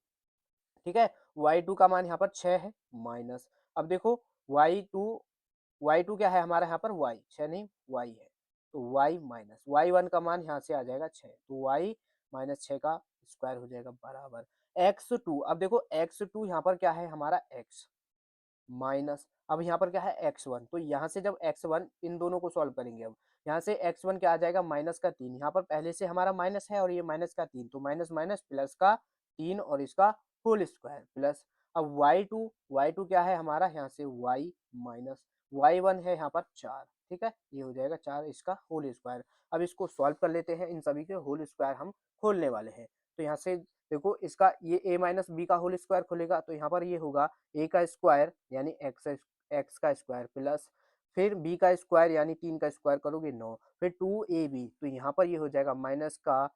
ठीक है, y2 का मान यहाँ पर 6 है माइनस। अब देखो y2 क्या है हमारा यहाँ पर y 6 नहीं y है, तो y माइनस y1 का मान यहाँ से आ जाएगा 6, तो y माइनस 6 का स्क्वायर हो जाएगा बराबर x2। अब देखो x2 यहाँ पर क्या है हमारा x माइनस, अब यहाँ पर क्या है x1, तो यहाँ से जब x1 इन दोनों को सॉल्व करेंगे, अब यहाँ से x1 क्या आ जाएगा माइनस का 3, यहाँ पर पहले से हमारा माइनस है और ये माइनस का 3, तो माइनस माइनस प्लस का 3 और इसका होल स्क्वायर प्लस। अब y2 क्या है हमारा यहाँ से y माइनस y1 है यहाँ पर 4, ठीक है, ये हो जाएगा 4 इसका होल स्क्वायर। अब इसको सॉल्व कर लेते हैं, इन सभी के होल स्क्वायर हम खोलने वाले हैं। तो यहाँ से देखो इसका ये a माइनस बी का होल स्क्वायर खोलेगा, तो यहाँ पर ये होगा a का स्क्वायर यानी एक्स का स्क्वायर प्लस फिर b का स्क्वायर यानी 3 का स्क्वायर करोगे 9, फिर 2ab, तो यहाँ पर ये हो जाएगा माइनस का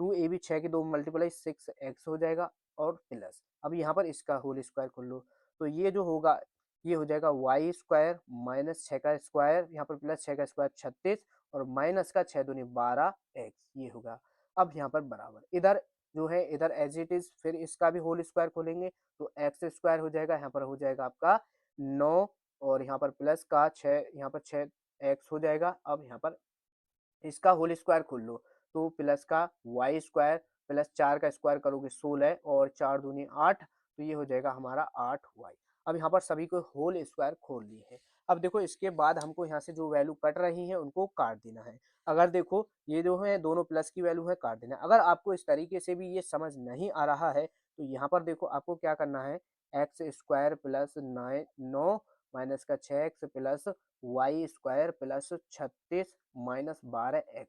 2ab, 6 के 2 मल्टीप्लाई 6x हो जाएगा और प्लस। अब यहाँ पर इसका होल स्क्वायर खोल लो, तो ये जो होगा ये हो जाएगा वाई स्क्वायर माइनस 6 का स्क्वायर यहाँ पर प्लस 6 का स्क्वायर 36 और माइनस का 6 दूनी 12x, ये होगा। अब यहाँ पर बराबर इधर जो है इधर एज इट इज, फिर इसका भी होल स्क्वायर खोलेंगे तो एक्स स्क्वायर हो जाएगा, यहाँ पर हो जाएगा आपका 9 और यहाँ पर प्लस का 6, यहाँ पर 6x हो जाएगा। अब यहाँ पर इसका होल स्क्वायर खोल लो, तो प्लस का वाई स्क्वायर प्लस 4 का स्क्वायर करोगे 16 और 4 दूनी 8, तो ये हो जाएगा हमारा 8y। अब यहाँ पर सभी को होल स्क्वायर खोल लिए हैं। अब देखो इसके बाद हमको यहाँ से जो वैल्यू कट रही है उनको काट देना है। अगर देखो ये जो है दोनों प्लस की वैल्यू है काट देना है। अगर आपको इस तरीके से भी ये समझ नहीं आ रहा है तो यहाँ पर देखो आपको क्या करना है, एक्स स्क्वायर प्लस 9 माइनस का 6x plus Y square plus 36 minus 12x,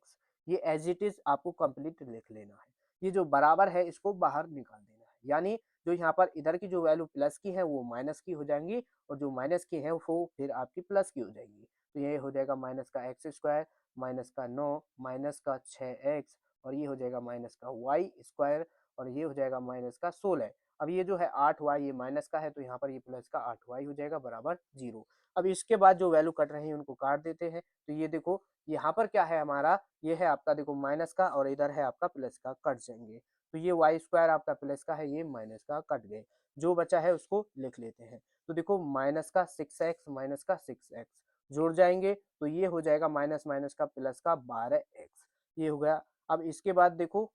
ये एज इट इज आपको कंप्लीट लिख लेना है। ये जो बराबर है इसको बाहर निकाल देना है, यानी जो यहाँ पर इधर की जो वैल्यू प्लस की है वो माइनस की हो जाएंगी और जो माइनस की है वो फिर आपकी प्लस की हो जाएंगी। तो ये हो जाएगा माइनस का एक्स स्क्वायर माइनस का 9 माइनस का 6x और ये हो जाएगा माइनस का वाई स्क्वायर और ये हो जाएगा माइनस का 16। अब ये जो है 8y ये माइनस का है तो यहाँ पर ये प्लस का 8y हो जाएगा बराबर 0। अब इसके बाद जो वैल्यू कट रही है उनको काट देते हैं, तो ये देखो यहाँ पर क्या है हमारा, ये है आपका देखो माइनस का और इधर है आपका प्लस का, कट जाएंगे। तो ये वाई स्क्वायर आपका प्लस का है, ये माइनस का कट गए, जो बचा है उसको लिख लेते हैं। तो देखो माइनस का 6x माइनस का 6x जोड़ जाएंगे तो ये हो जाएगा माइनस माइनस का प्लस का 12x, ये हो गया। अब इसके बाद देखो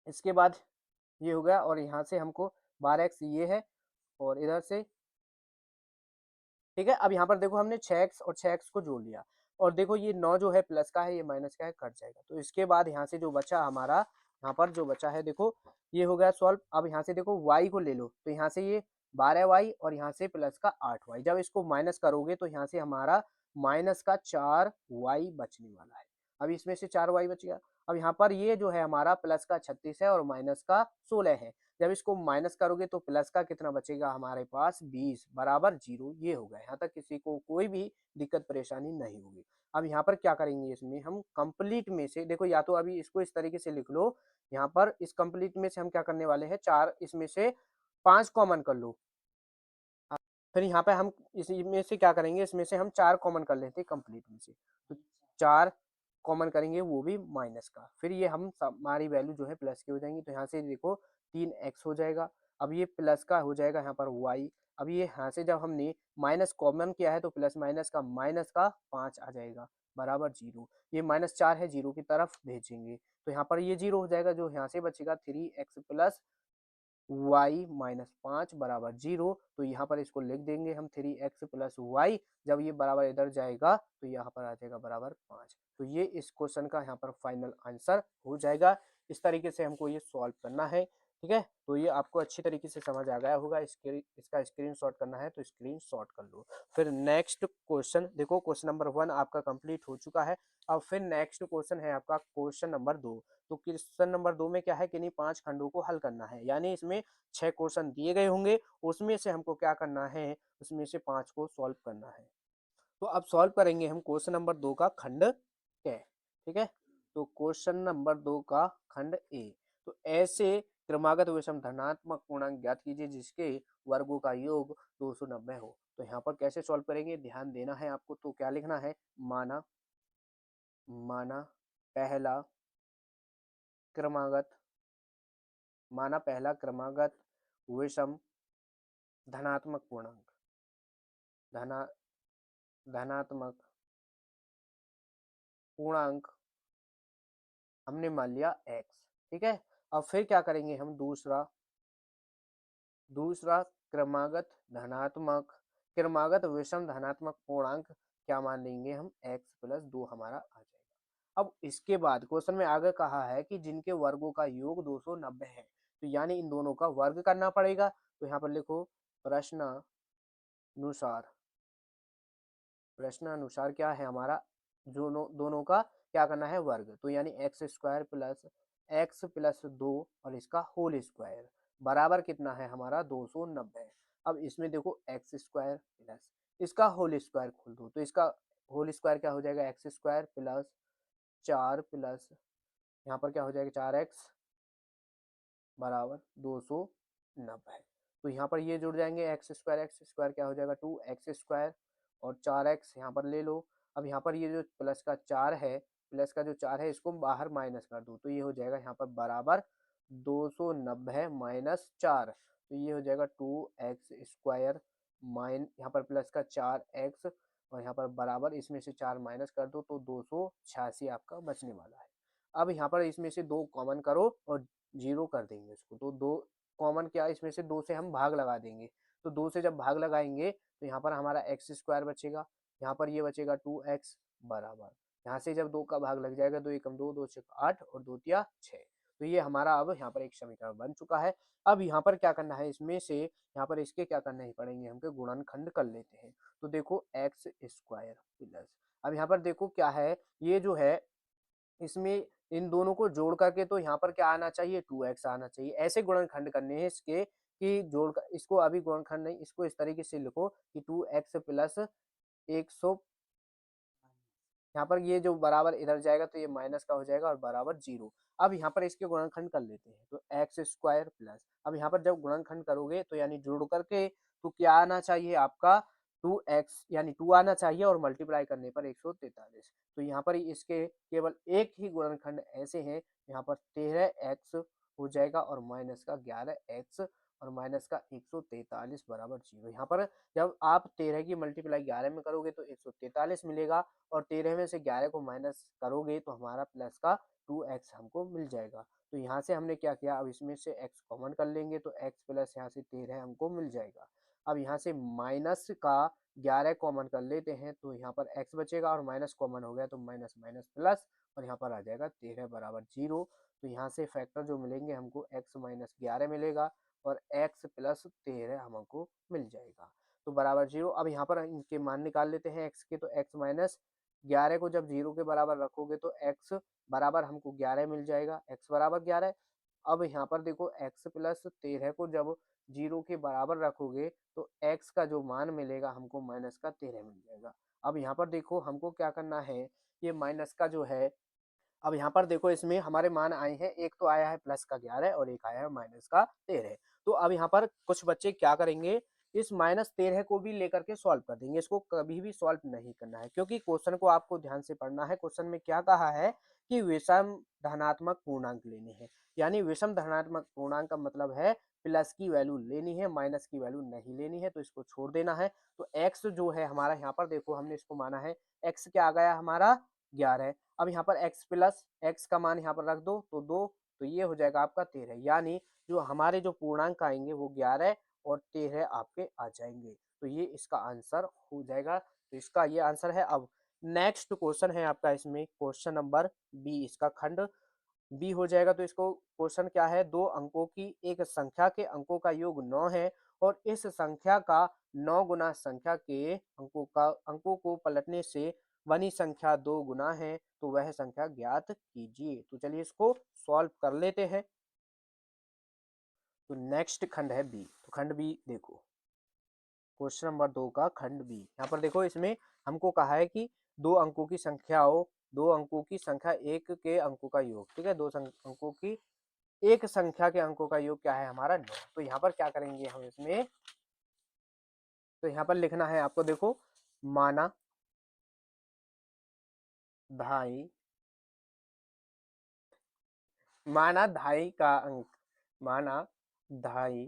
इसके बाद ये हो गया और यहाँ से हमको 12x ये है और इधर से, ठीक है। अब यहाँ पर देखो हमने 6x और 6x को जोड़ लिया और देखो ये 9 जो है प्लस का है ये माइनस का है, कट जाएगा। तो इसके बाद यहाँ से जो बचा हमारा, यहाँ पर जो बचा है देखो ये हो गया सॉल्व। अब यहाँ से देखो y को ले लो तो यहाँ से ये 12y और यहाँ से प्लस का 8y, जब इसको माइनस करोगे तो यहाँ से हमारा माइनस का 4y बचने वाला है। अब इसमें से 4y बच गया। अब यहाँ पर ये जो है हमारा प्लस का 36 है और माइनस का 16 है, जब इसको माइनस करोगे तो प्लस का कितना बचेगा हमारे पास 20 बराबर 0, ये हो गया। यहाँ तक किसी को कोई भी दिक्कत परेशानी नहीं होगी। अब यहाँ पर क्या करेंगे, इसमें हम कंप्लीट में से देखो, या तो अभी इसको इस तरीके से लिख लो, यहाँ पर इस कंप्लीट में से हम क्या करने वाले हैं, 4 इसमें से 5 कॉमन कर लो। फिर यहाँ पे हम इसमें से क्या करेंगे, इसमें से हम 4 कॉमन कर लेते हैं कंप्लीट में से, तो 4 कॉमन करेंगे वो भी माइनस का, फिर ये हम हमारी वैल्यू जो है प्लस की हो जाएंगी। तो यहाँ से देखो 3x हो जाएगा। अब ये प्लस का हो जाएगा यहाँ पर y। अब ये यहाँ से जब हमने माइनस कॉमन किया है तो प्लस माइनस का 5 आ जाएगा बराबर 0। ये -4 है, 0 की तरफ भेजेंगे तो यहाँ पर ये 0 हो जाएगा। जो यहाँ से बचेगा 3x प्लस y माइनस 5 बराबर 0। तो यहाँ पर इसको लिख देंगे हम 3x प्लस वाई। जब ये बराबर इधर जाएगा तो यहाँ पर आ जाएगा बराबर 5। तो ये इस क्वेश्चन का यहाँ पर फाइनल आंसर हो जाएगा। इस तरीके से हमको ये सॉल्व करना है। ठीक है, तो ये आपको अच्छी तरीके से समझ आ गया होगा। इसका स्क्रीनशॉट करना है तो स्क्रीनशॉट कर लो। फिर नेक्स्ट क्वेश्चन देखो, क्वेश्चन नंबर 1 आपका कंप्लीट हो चुका है। अब फिर नेक्स्ट क्वेश्चन है आपका क्वेश्चन नंबर 2। तो क्वेश्चन नंबर 2 में क्या है कि नहीं 5 खंडों को हल करना है, यानी इसमें 6 क्वेश्चन दिए गए होंगे, उसमें से हमको क्या करना है, उसमें से 5 को सॉल्व करना है। तो अब सॉल्व करेंगे हम क्वेश्चन नंबर 2 का खंड ए। ठीक है, तो क्वेश्चन नंबर 2 का खंड ए। तो ऐसे क्रमागत विषम धनात्मक पूर्णांक ज्ञात कीजिए जिसके वर्गों का योग 290 हो। तो यहाँ पर कैसे सॉल्व करेंगे, ध्यान देना है आपको। तो क्या लिखना है, माना माना पहला क्रमागत माना पहला क्रमागत विषम धनात्मक पूर्णांक धना धनात्मक पूर्णांक हमने मान लिया x। ठीक है, अब फिर क्या करेंगे हम, दूसरा क्रमागत विषम धनात्मक पूर्णांक क्या मान लेंगे हम, x प्लस 2 हमारा आ जाएगा। अब इसके बाद क्वेश्चन में आगे कहा है कि जिनके वर्गों का योग 290 है, तो यानी इन दोनों का वर्ग करना पड़ेगा। तो यहाँ पर लिखो प्रश्नानुसार क्या है हमारा, दोनों का क्या करना है, वर्ग। तो यानी x प्लस 2 और इसका होल स्क्वायर बराबर कितना है हमारा 290। अब इसमें देखो x स्क्वायर प्लस इसका होल स्क्वायर खोल दो, तो इसका होल स्क्वायर क्या हो जाएगा, x स्क्वायर प्लस 4 प्लस यहाँ पर क्या हो जाएगा 4x बराबर 290। तो यहाँ पर ये जुड़ जाएंगे x स्क्वायर क्या हो जाएगा 2x स्क्वायर और 4x यहाँ पर ले लो। अब यहाँ पर ये जो प्लस का 4 है, प्लस का जो 4 है इसको बाहर माइनस कर दो, तो ये हो जाएगा यहाँ पर बराबर 290 माइनस 4। तो ये हो जाएगा 2x स्क्वायर यहाँ पर प्लस का 4x और यहाँ पर बराबर इसमें से 4 माइनस कर दो तो 286 आपका बचने वाला है। अब यहाँ पर इसमें से 2 कॉमन करो और 0 कर देंगे इसको। तो 2 कॉमन क्या, इसमें से 2 से हम भाग लगा देंगे। तो 2 से जब भाग लगाएंगे तो यहाँ पर हमारा x स्क्वायर बचेगा, यहाँ पर ये बचेगा 2x बराबर, यहाँ से जब 2 का भाग लग जाएगा 2 एकम 2 2 6 8 और 2 तिया 6। तो ये हमारा अब यहाँ पर एक समीकरण बन चुका है। अब यहाँ पर क्या करना है, इसमें से यहाँ पर इसके क्या करने पड़ेंगे हमको, गुणनखंड कर लेते हैं। तो देखो x स्क्वायर प्लस, अब यहाँ पर देखो क्या है, ये जो है इसमें इन दोनों को जोड़ करके तो यहाँ पर क्या आना चाहिए 2x आना चाहिए। ऐसे गुणनखंड करने हैं इसके कि जोड़ कर, इसको अभी गुणनखंड नहीं, इसको इस तरीके से लिखो कि 2x प्लस 100, यहाँ पर ये जो बराबर इधर जाएगा तो ये माइनस का हो जाएगा और बराबर 0। अब यहाँ पर इसके गुणनखंड कर लेते हैं, तो x स्क्वायर प्लस, अब यहाँ पर जब गुणनखंड करोगे तो यानी जोड़ करके तो क्या आना चाहिए आपका 2x, यानी 2 आना चाहिए और मल्टीप्लाई करने पर 143। तो यहाँ पर इसके केवल एक ही गुणनखंड ऐसे हैं, यहाँ पर 13x हो जाएगा और माइनस का 11x और माइनस का 143 बराबर 0। यहाँ पर जब आप 13 की मल्टीप्लाई 11 में करोगे तो 143 मिलेगा और 13 में से 11 को माइनस करोगे तो हमारा प्लस का 2x हमको मिल जाएगा। तो यहाँ से हमने क्या किया, अब इसमें से x कॉमन कर लेंगे तो x प्लस यहाँ से 13 हमको मिल जाएगा। अब यहाँ से माइनस का 11 कॉमन कर लेते हैं तो यहाँ पर x बचेगा और माइनस कॉमन हो गया तो माइनस माइनस प्लस और यहाँ पर आ जाएगा 13 बराबर 0। तो यहाँ से फैक्टर जो मिलेंगे हमको x माइनस 11 मिलेगा और x प्लस 13 हमको मिल जाएगा तो बराबर 0। अब यहाँ पर इनके मान निकाल लेते हैं x के, तो x माइनस 11 को जब 0 के बराबर रखोगे तो x बराबर हमको 11 मिल जाएगा, x बराबर 11। अब यहाँ पर देखो x प्लस 13 को जब 0 के बराबर रखोगे तो x का जो मान मिलेगा हमको माइनस का 13 मिल जाएगा। अब यहाँ पर देखो हमको क्या करना है, ये माइनस का जो है, अब यहाँ पर देखो इसमें हमारे मान आए हैं, एक तो आया है प्लस का 11 और एक आया है माइनस का 13। तो अब यहाँ पर कुछ बच्चे क्या करेंगे, इस -13 को भी लेकर के सॉल्व कर देंगे। इसको कभी भी सॉल्व नहीं करना है क्योंकि क्वेश्चन को आपको ध्यान से पढ़ना है। क्वेश्चन में क्या कहा है कि विषम धनात्मक पूर्णांक लेने हैं। यानी विषम धनात्मक पूर्णांक का मतलब है प्लस की वैल्यू लेनी है, माइनस की वैल्यू नहीं लेनी है, तो इसको छोड़ देना है। तो x जो है हमारा यहाँ पर देखो हमने इसको माना है x क्या आ गया हमारा 11। अब यहाँ पर x प्लस x का मान यहाँ पर रख दो तो 2, तो ये हो जाएगा आपका 13। यानी जो हमारे जो पूर्णांक आएंगे वो 11 और 13 आपके आ जाएंगे। तो ये इसका आंसर हो जाएगा। तो इसका ये आंसर है। अब नेक्स्ट क्वेश्चन है आपका इसमें क्वेश्चन नंबर बी, इसका खंड बी हो जाएगा। तो इसको क्वेश्चन क्या है, दो अंकों की एक संख्या के अंकों का योग 9 है और इस संख्या का 9 गुना संख्या के अंकों को पलटने से बनी संख्या 2 गुना है, तो वह संख्या ज्ञात कीजिए। तो चलिए इसको सॉल्व कर लेते हैं। तो नेक्स्ट खंड है बी। तो खंड बी देखो, क्वेश्चन नंबर 2 का खंड बी। यहाँ पर देखो इसमें हमको कहा है कि दो अंकों की संख्या एक के अंकों का योग, ठीक है, अंकों की एक संख्या के अंकों का योग क्या है हमारा 9। तो यहाँ पर क्या करेंगे हम इसमें, तो यहाँ पर लिखना है आपको, देखो माना ढाई ढाई का अंक, माना ढाई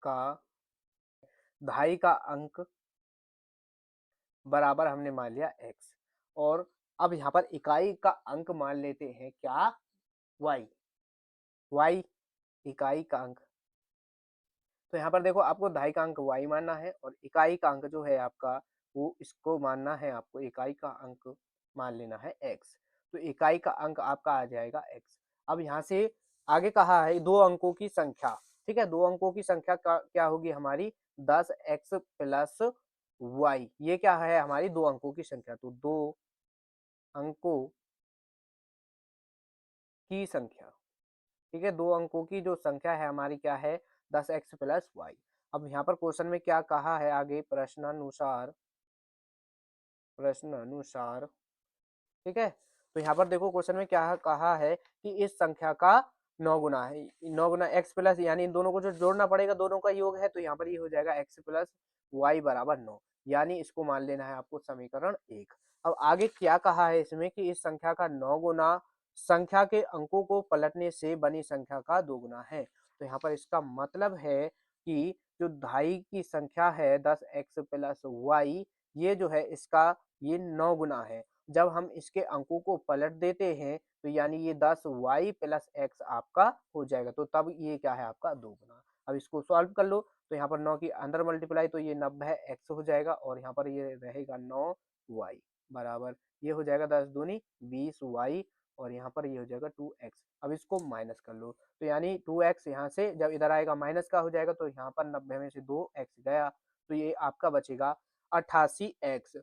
का ढाई का अंक बराबर हमने मान लिया x, और अब यहाँ पर इकाई का अंक मान लेते हैं क्या, y। y इकाई का अंक, तो यहाँ पर देखो आपको ढाई का अंक y मानना है और इकाई का अंक जो है आपका वो इसको मानना है, आपको इकाई का अंक मान लेना है x। तो इकाई का अंक आपका आ जाएगा x। अब यहाँ से आगे कहा है दो अंकों की संख्या, ठीक है, दो अंकों की संख्या का क्या होगी हमारी 10x प्लस y। ये क्या है हमारी दो अंकों की संख्या। तो दो अंकों की संख्या, ठीक है, दो अंकों की जो संख्या है हमारी क्या है 10x प्लस वाई। अब यहाँ पर क्वेश्चन में क्या कहा है आगे, प्रश्नानुसार, ठीक है। तो यहाँ पर देखो क्वेश्चन में क्या कहा है कि इस संख्या का 9 गुना है, 9 गुना x प्लस, यानी इन दोनों को जो जोड़ना पड़ेगा दोनों का योग है, तो यहाँ पर ये हो जाएगा x प्लस वाई बराबर 9। यानी इसको मान लेना है आपको समीकरण 1। अब आगे क्या कहा है इसमें कि इस संख्या का 9 गुना संख्या के अंकों को पलटने से बनी संख्या का 2 गुना है। तो यहाँ पर इसका मतलब है कि जो ढाई की संख्या है 10x प्लस वाई, ये जो है इसका ये 9 गुना है। जब हम इसके अंकों को पलट देते हैं तो यानी ये 10y प्लस एक्स आपका हो जाएगा। तो तब ये क्या है आपका 2 गुना। अब इसको सॉल्व कर लो, तो यहाँ पर 9 की अंदर मल्टीप्लाई, तो ये 90 एक्स हो जाएगा और यहाँ पर ये रहेगा 9y बराबर, ये हो जाएगा 10 दूनी 20y और यहाँ पर ये हो जाएगा 2x। अब इसको माइनस कर लो, तो यानी 2x यहाँ से जब इधर आएगा माइनस का हो जाएगा, तो यहाँ पर 90 में से 2x गया, तो ये आपका बचेगा 88x।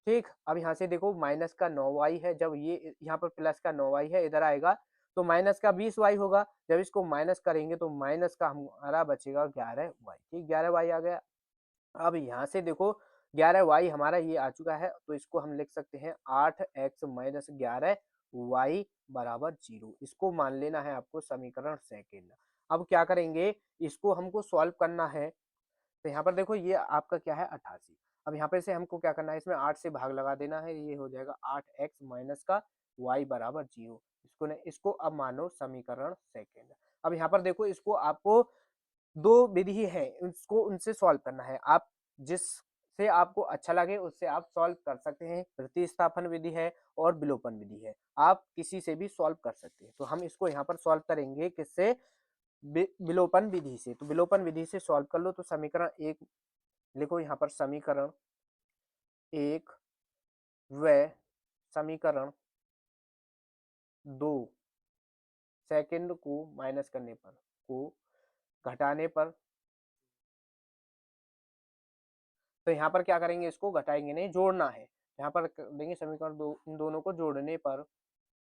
ठीक, अब यहाँ से देखो माइनस का 9y है, जब ये यहाँ पर प्लस का 9y है इधर आएगा तो माइनस का 20y होगा। जब इसको माइनस करेंगे तो माइनस का हमारा बचेगा 11y। ठीक, 11y आ गया। अब यहाँ से देखो 11y हमारा ये आ चुका है, तो इसको हम लिख सकते हैं 8x माइनस 11y बराबर 0। इसको मान लेना है आपको समीकरण सेकेंड। अब क्या करेंगे, इसको हमको सॉल्व करना है। तो यहाँ पर देखो ये आपका क्या है 88। अब यहाँ पे से हमको क्या करना है, इसमें 8 से भाग लगा देना है, ये हो जाएगा 8x माइनस का y बराबर 0। इसको अब मानो समीकरण सेकेंड। अब यहाँ पर देखो इसको आपको दो विधि है, इसको उनसे सॉल्व करना है। आप जिससे आपको अच्छा लगे उससे आप सॉल्व कर सकते हैं। प्रतिस्थापन विधि है और विलोपन विधि है, आप किसी से भी सॉल्व कर सकते हैं। तो हम इसको यहाँ पर सॉल्व करेंगे किससे, विलोपन विधि से। तो विलोपन विधि से सॉल्व कर लो, तो समीकरण 1 लिखो यहाँ पर, समीकरण 1 व समीकरण 2 सेकंड को माइनस करने पर, को घटाने पर, तो यहाँ पर क्या करेंगे, इसको घटाएंगे नहीं, जोड़ना है। यहाँ पर देंगे समीकरण दो, इन दोनों को जोड़ने पर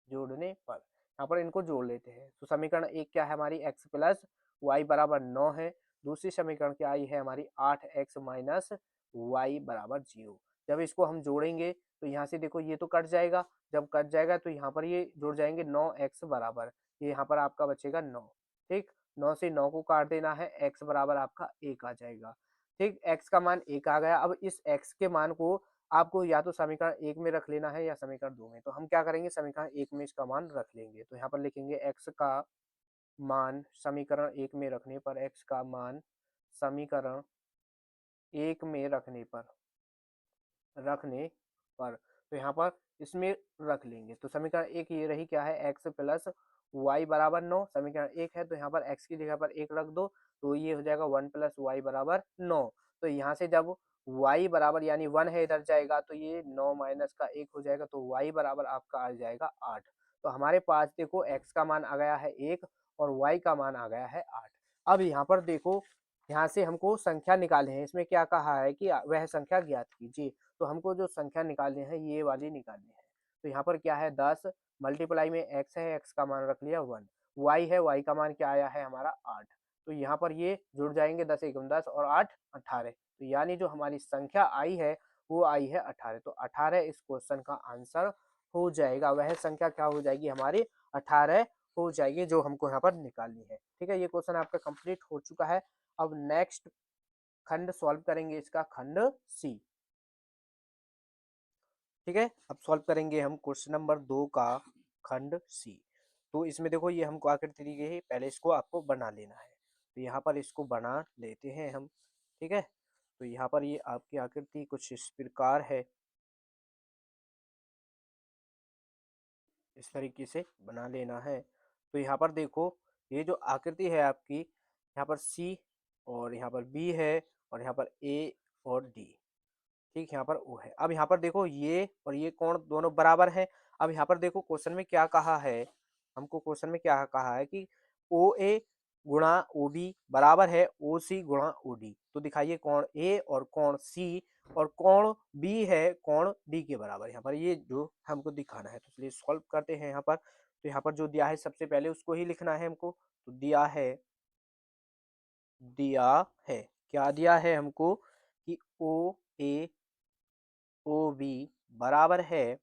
यहाँ पर इनको जोड़ लेते हैं। तो समीकरण 1 क्या है हमारी, x प्लस वाई बराबर 9 है। दूसरी समीकरण क्या आई है हमारी 8x माइनस वाई बराबर 0। जब इसको हम जोड़ेंगे तो यहाँ से देखो ये तो कट जाएगा, जब कट जाएगा तो यहाँ पर ये जुड़ जाएंगे 9x बराबर, ये यहाँ पर आपका बचेगा 9। ठीक, 9 से 9 को काट देना है, x बराबर आपका 1 आ जाएगा। ठीक, x का मान 1 आ गया। अब इस x के मान को आपको या तो समीकरण 1 में रख लेना है या समीकरण 2 में। तो हम क्या करेंगे, समीकरण 1 में इसका मान रख लेंगे। तो यहाँ पर लिखेंगे x का मान समीकरण 1 में रखने पर, x का मान समीकरण 1 में रखने पर तो यहाँ पर इसमें रख लेंगे। तो समीकरण 1 ये रही, क्या है, x प्लस वाई बराबर 9। समीकरण 1 है तो यहाँ पर x की जगह पर 1 रख दो, तो ये हो जाएगा 1 प्लस वाई बराबर 9। तो यहाँ से जब y बराबर यानी 1 है इधर जाएगा तो ये 9 माइनस का 1 हो जाएगा, तो y बराबर आपका आ जाएगा 8। तो हमारे पास देखो x का मान आ गया है 1 और y का मान आ गया है 8। अब यहाँ पर देखो, यहाँ से हमको संख्या निकालनी है। इसमें क्या कहा है कि वह संख्या ज्ञात कीजिए। तो हमको जो संख्या निकालनी है ये वाली निकालनी है। तो यहाँ पर क्या है, 10 मल्टीप्लाई में x है, x का मान रख लिया 1, y है, y का मान क्या आया है हमारा 8। तो यहाँ पर ये जुड़ जाएंगे, 10 एकम 10 और 8 18। तो यानी जो हमारी संख्या आई है वो आई है 18। तो 18 इस क्वेश्चन का आंसर हो जाएगा। वह संख्या क्या हो जाएगी हमारी, 18 हो जाएगी, जो हमको यहाँ पर निकालनी है। ठीक है, ये क्वेश्चन आपका कंप्लीट हो चुका है। अब नेक्स्ट खंड सॉल्व करेंगे, इसका खंड सी। ठीक है, अब सॉल्व करेंगे हम क्वेश्चन नंबर 2 का खंड सी। तो इसमें देखो ये हमको आकृति दी गई है, पहले इसको आपको बना लेना है। तो यहाँ पर इसको बना लेते हैं हम। ठीक है, तो यहाँ पर ये आपकी आकृति कुछ इस प्रकार है, इस तरीके से बना लेना है। तो यहाँ पर देखो ये जो आकृति है आपकी, यहाँ पर सी और यहाँ पर बी है और यहाँ पर ए और डी। ठीक, यहाँ पर ओ है। अब यहाँ पर देखो ये और ये कोण दोनों बराबर है। अब यहाँ पर देखो क्वेश्चन में क्या कहा है, हमको क्वेश्चन में क्या कहा है कि ओ ए गुणा ओ बी बराबर है ओ सी गुणा ओ डी। तो दिखाइए कोण ए और कोण सी और कोण बी है कोण डी के बराबर। यहाँ पर ये जो हमको दिखाना है, तो चलिए सॉल्व करते हैं यहाँ पर। तो यहाँ पर जो दिया है सबसे पहले उसको ही लिखना है हमको। तो दिया है क्या दिया है हमको कि ओ ए ओ बी बराबर है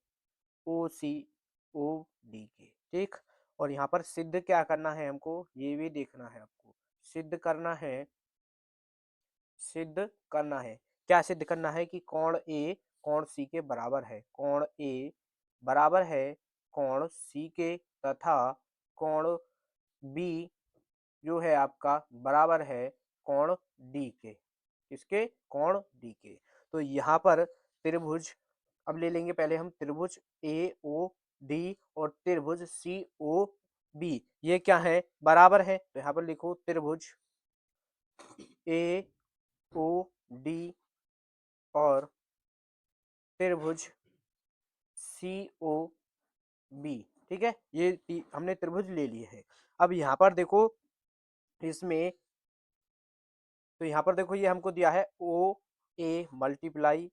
ओ सी ओ डी के। ठीक, और यहाँ पर सिद्ध क्या करना है हमको, ये भी देखना है आपको। सिद्ध करना है क्या सिद्ध करना है कि कोण ए कोण सी के बराबर है, कोण ए बराबर है कोण सी के, तथा कोण बी जो है आपका बराबर है कोण डी के। किसके, कोण डी के। तो यहाँ पर त्रिभुज अब ले लेंगे, पहले हम त्रिभुज ए ओ डी और त्रिभुज सी ओ बी, ये क्या है, बराबर है। तो यहाँ पर लिखो त्रिभुज ए ओ डी और त्रिभुज सी ओ बी। ठीक है, ये हमने त्रिभुज ले लिए हैं। अब यहाँ पर देखो इसमें, तो यहाँ पर देखो ये हमको दिया है ओ ए मल्टीप्लाई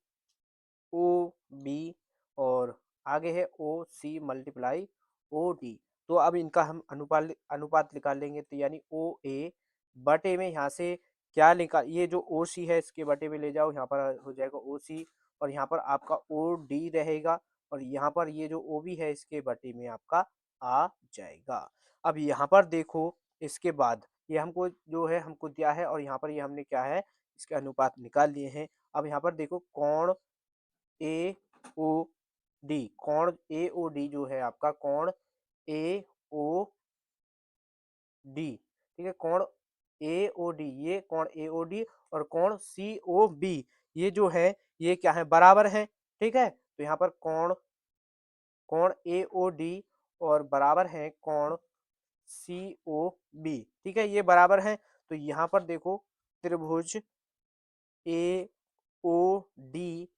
ओ बी और आगे है ओ सी मल्टीप्लाई ओ डी। तो अब इनका हम अनुपात निकाल लेंगे। तो यानी ओ ए बटे में यहाँ से क्या निकाल, ये जो ओ सी है इसके बटे में ले जाओ, यहाँ पर हो जाएगा ओ सी और यहाँ पर आपका ओ डी रहेगा और यहाँ पर ये जो ओ बी है इसके बटे में आपका आ जाएगा। अब यहाँ पर देखो इसके बाद ये हमको जो है हमको दिया है और यहाँ पर ये हमने क्या है, इसके अनुपात निकाल लिए हैं। अब यहाँ पर देखो कोण ए ओ डी, कोण ए ओ डी जो है आपका कोण ए ओ डी। ठीक है, कोण ए ओ डी, ये कोण ए ओ डी और कोण सी ओ बी, ये जो है ये क्या है, बराबर है। ठीक है, तो यहाँ पर कोण कोण ए ओ डी और बराबर है कोण सी ओ बी। ठीक है, ये बराबर है। तो यहाँ पर देखो त्रिभुज ए ओ डी,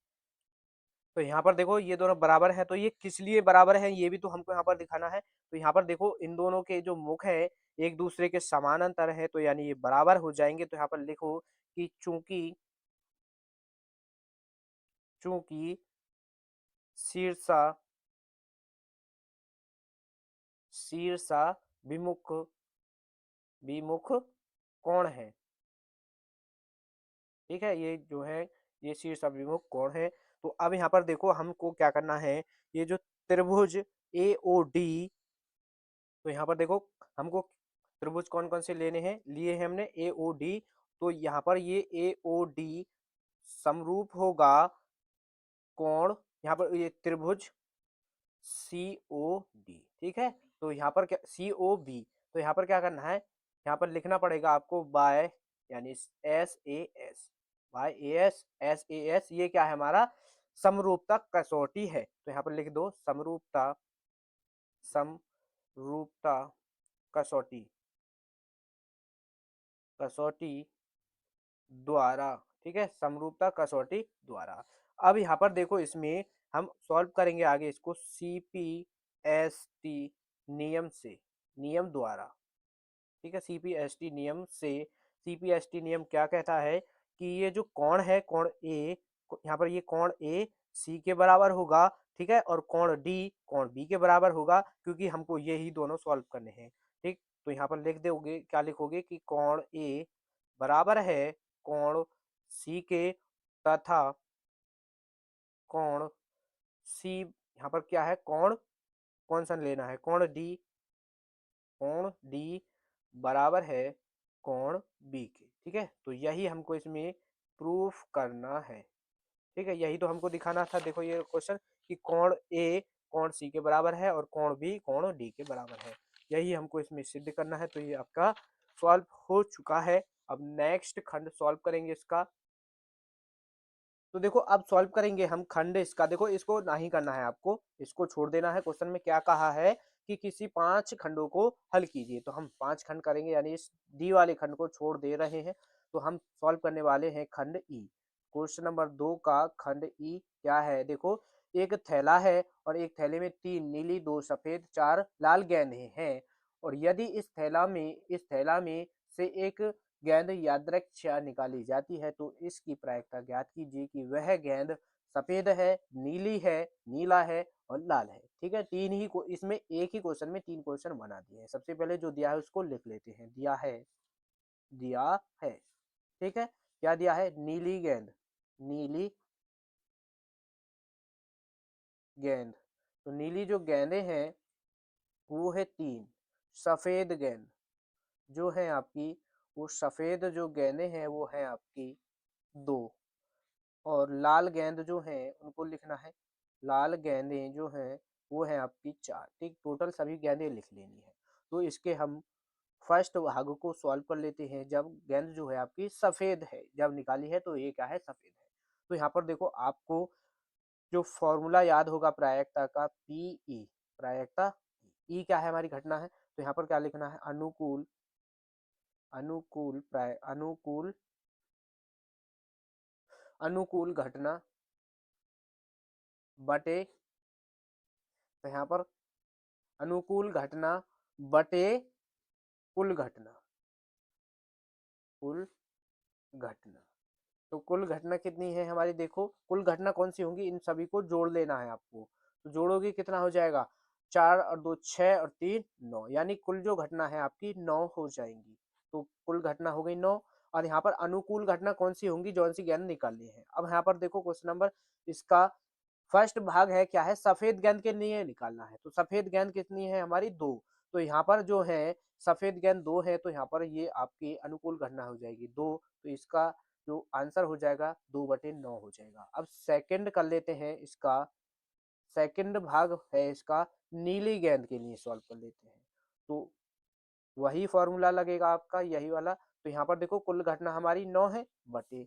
तो यहाँ पर देखो ये दोनों बराबर है। तो ये किस लिए बराबर है ये भी तो हमको यहाँ पर दिखाना है। तो यहाँ पर देखो इन दोनों के जो मुख है एक दूसरे के समानांतर है, तो यानी ये बराबर हो जाएंगे। तो यहाँ पर लिखो कि चूंकि चूंकि शीर्षा शीर्षा विमुख विमुख कोण है। ठीक है, ये जो है ये शीर्ष अभिमुख कोण है। तो अब यहाँ पर देखो हमको क्या करना है, ये जो त्रिभुज ए ओ डी, तो यहाँ पर देखो हमको त्रिभुज कौन कौन से लेने हैं, लिए हैं हमने ए ओ डी। तो यहाँ पर ये ए ओ डी समरूप होगा कोण, यहाँ पर ये त्रिभुज COD, ठीक है। तो यहाँ पर क्या COB, तो यहाँ पर क्या करना है, यहाँ पर लिखना पड़ेगा आपको बाय, यानी SAS, बाय SAS, ये क्या है हमारा समरूपता कसौटी है। तो यहाँ पर लिख दो समरूपता, समरूपता कसौटी, कसौटी द्वारा, ठीक है, समरूपता कसौटी द्वारा। अब यहाँ पर देखो इसमें हम सॉल्व करेंगे आगे इसको CPST नियम से, नियम द्वारा, ठीक है। CPST नियम से, CPST नियम क्या कहता है कि ये जो कोण है, कोण ए, यहाँ पर ये कोण ए सी के बराबर होगा, ठीक है, और कोण डी कोण बी के बराबर होगा, क्योंकि हमको ये ही दोनों सॉल्व करने हैं, ठीक। तो यहाँ पर लिख दोगे, क्या लिखोगे कि कोण ए बराबर है कोण सी के, तथा कोण सी, यहाँ पर क्या है कोण, कौन सा लेना है, कोण डी, कोण डी बराबर है कोण बी के, ठीक है। तो यही हमको इसमें प्रूफ करना है, ठीक है, यही तो हमको दिखाना था। देखो ये क्वेश्चन कि कोण ए कोण सी के बराबर है और कोण बी कोण डी के बराबर है, यही हमको इसमें सिद्ध करना है। तो ये आपका सॉल्व हो चुका है। अब नेक्स्ट खंड सॉल्व करेंगे इसका। तो देखो अब सॉल्व करेंगे हम खंड इसका, देखो इसको नहीं करना है आपको, इसको छोड़ देना है। क्वेश्चन में क्या कहा है कि किसी 5 खंडों को हल कीजिए, तो हम 5 खंड करेंगे, यानी इस डी वाले खंड को छोड़ दे रहे हैं। तो हम सॉल्व करने वाले हैं खंड ई। क्वेश्चन नंबर 2 का खंड ई क्या है, देखो एक थैला है और एक थैले में 3 नीली, 2 सफेद, 4 लाल गेंदें हैं, और यदि इस थैला में से एक गेंद यादृच्छिक निकाली जाती है, तो इसकी प्रायिकता ज्ञात कीजिए कि वह गेंद सफेद है, नीली है, नीला है और लाल है, ठीक है। तीन ही को इसमें एक ही क्वेश्चन में 3 क्वेश्चन बना दिए हैं। सबसे पहले जो दिया है उसको लिख लेते हैं, दिया है, ठीक है। क्या दिया है, नीली गेंद, नीली गेंद, तो नीली जो गेंदें हैं वो है 3, सफेद गेंद जो है आपकी, वो सफेद जो गेंदें हैं वो है आपकी 2, और लाल गेंद जो है उनको लिखना है, लाल गेंदें जो हैं वो है आपकी 4, ठीक। टोटल सभी गेंदें लिख लेनी है। तो इसके हम फर्स्ट भाग को सॉल्व कर लेते हैं। जब गेंद जो है आपकी सफेद है, जब निकाली है तो ये क्या है, सफेद है। तो यहाँ पर देखो आपको जो फॉर्मूला याद होगा प्रायिकता का, PE, प्रायिकता ई क्या है हमारी घटना है, तो यहाँ पर क्या लिखना है, अनुकूल, अनुकूल घटना बटे, तो यहाँ पर अनुकूल घटना बटे कुल घटना, कुल घटना। तो कुल घटना कितनी है हमारी, देखो कुल घटना कौन सी होंगी, इन सभी को जोड़ लेना है आपको। तो जोड़ोगे कितना हो जाएगा, 4 और 2 6 और 3 9, यानी कुल जो घटना है आपकी 9 हो जाएंगी। तो कुल घटना हो गई 9। और यहाँ पर अनुकूल घटना कौन सी होंगी, जौन सी गेंद निकालनी है। अब यहाँ पर देखो क्वेश्चन नंबर इसका फर्स्ट भाग है क्या है, सफेद गेंद के लिए निकालना है। तो सफेद गेंद कितनी है हमारी, 2। तो यहाँ पर जो है सफेद गेंद 2 है, तो यहाँ पर ये आपकी अनुकूल घटना हो जाएगी 2। तो इसका जो आंसर हो जाएगा 2/9 हो जाएगा। अब सेकंड कर लेते हैं इसका, सेकंड भाग है इसका नीली गेंद के लिए सॉल्व कर लेते हैं। तो वही फॉर्मूला लगेगा आपका, यही वाला। तो यहाँ पर देखो कुल घटना हमारी 9 है बटे,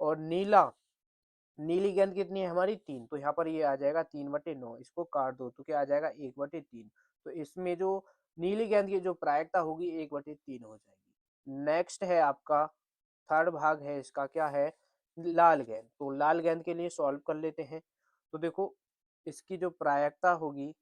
और नीली गेंद कितनी है हमारी, 3। तो यहाँ पर ये आ जाएगा 3/9, इसको काट दो तो क्या आ जाएगा 1/3। तो इसमें जो नीली गेंद की जो प्रायिकता होगी 1/3 हो जाएगी। नेक्स्ट है आपका थर्ड भाग है इसका, क्या है, लाल गेंद। तो लाल गेंद के लिए सॉल्व कर लेते हैं। तो देखो इसकी जो प्रायिकता होगी,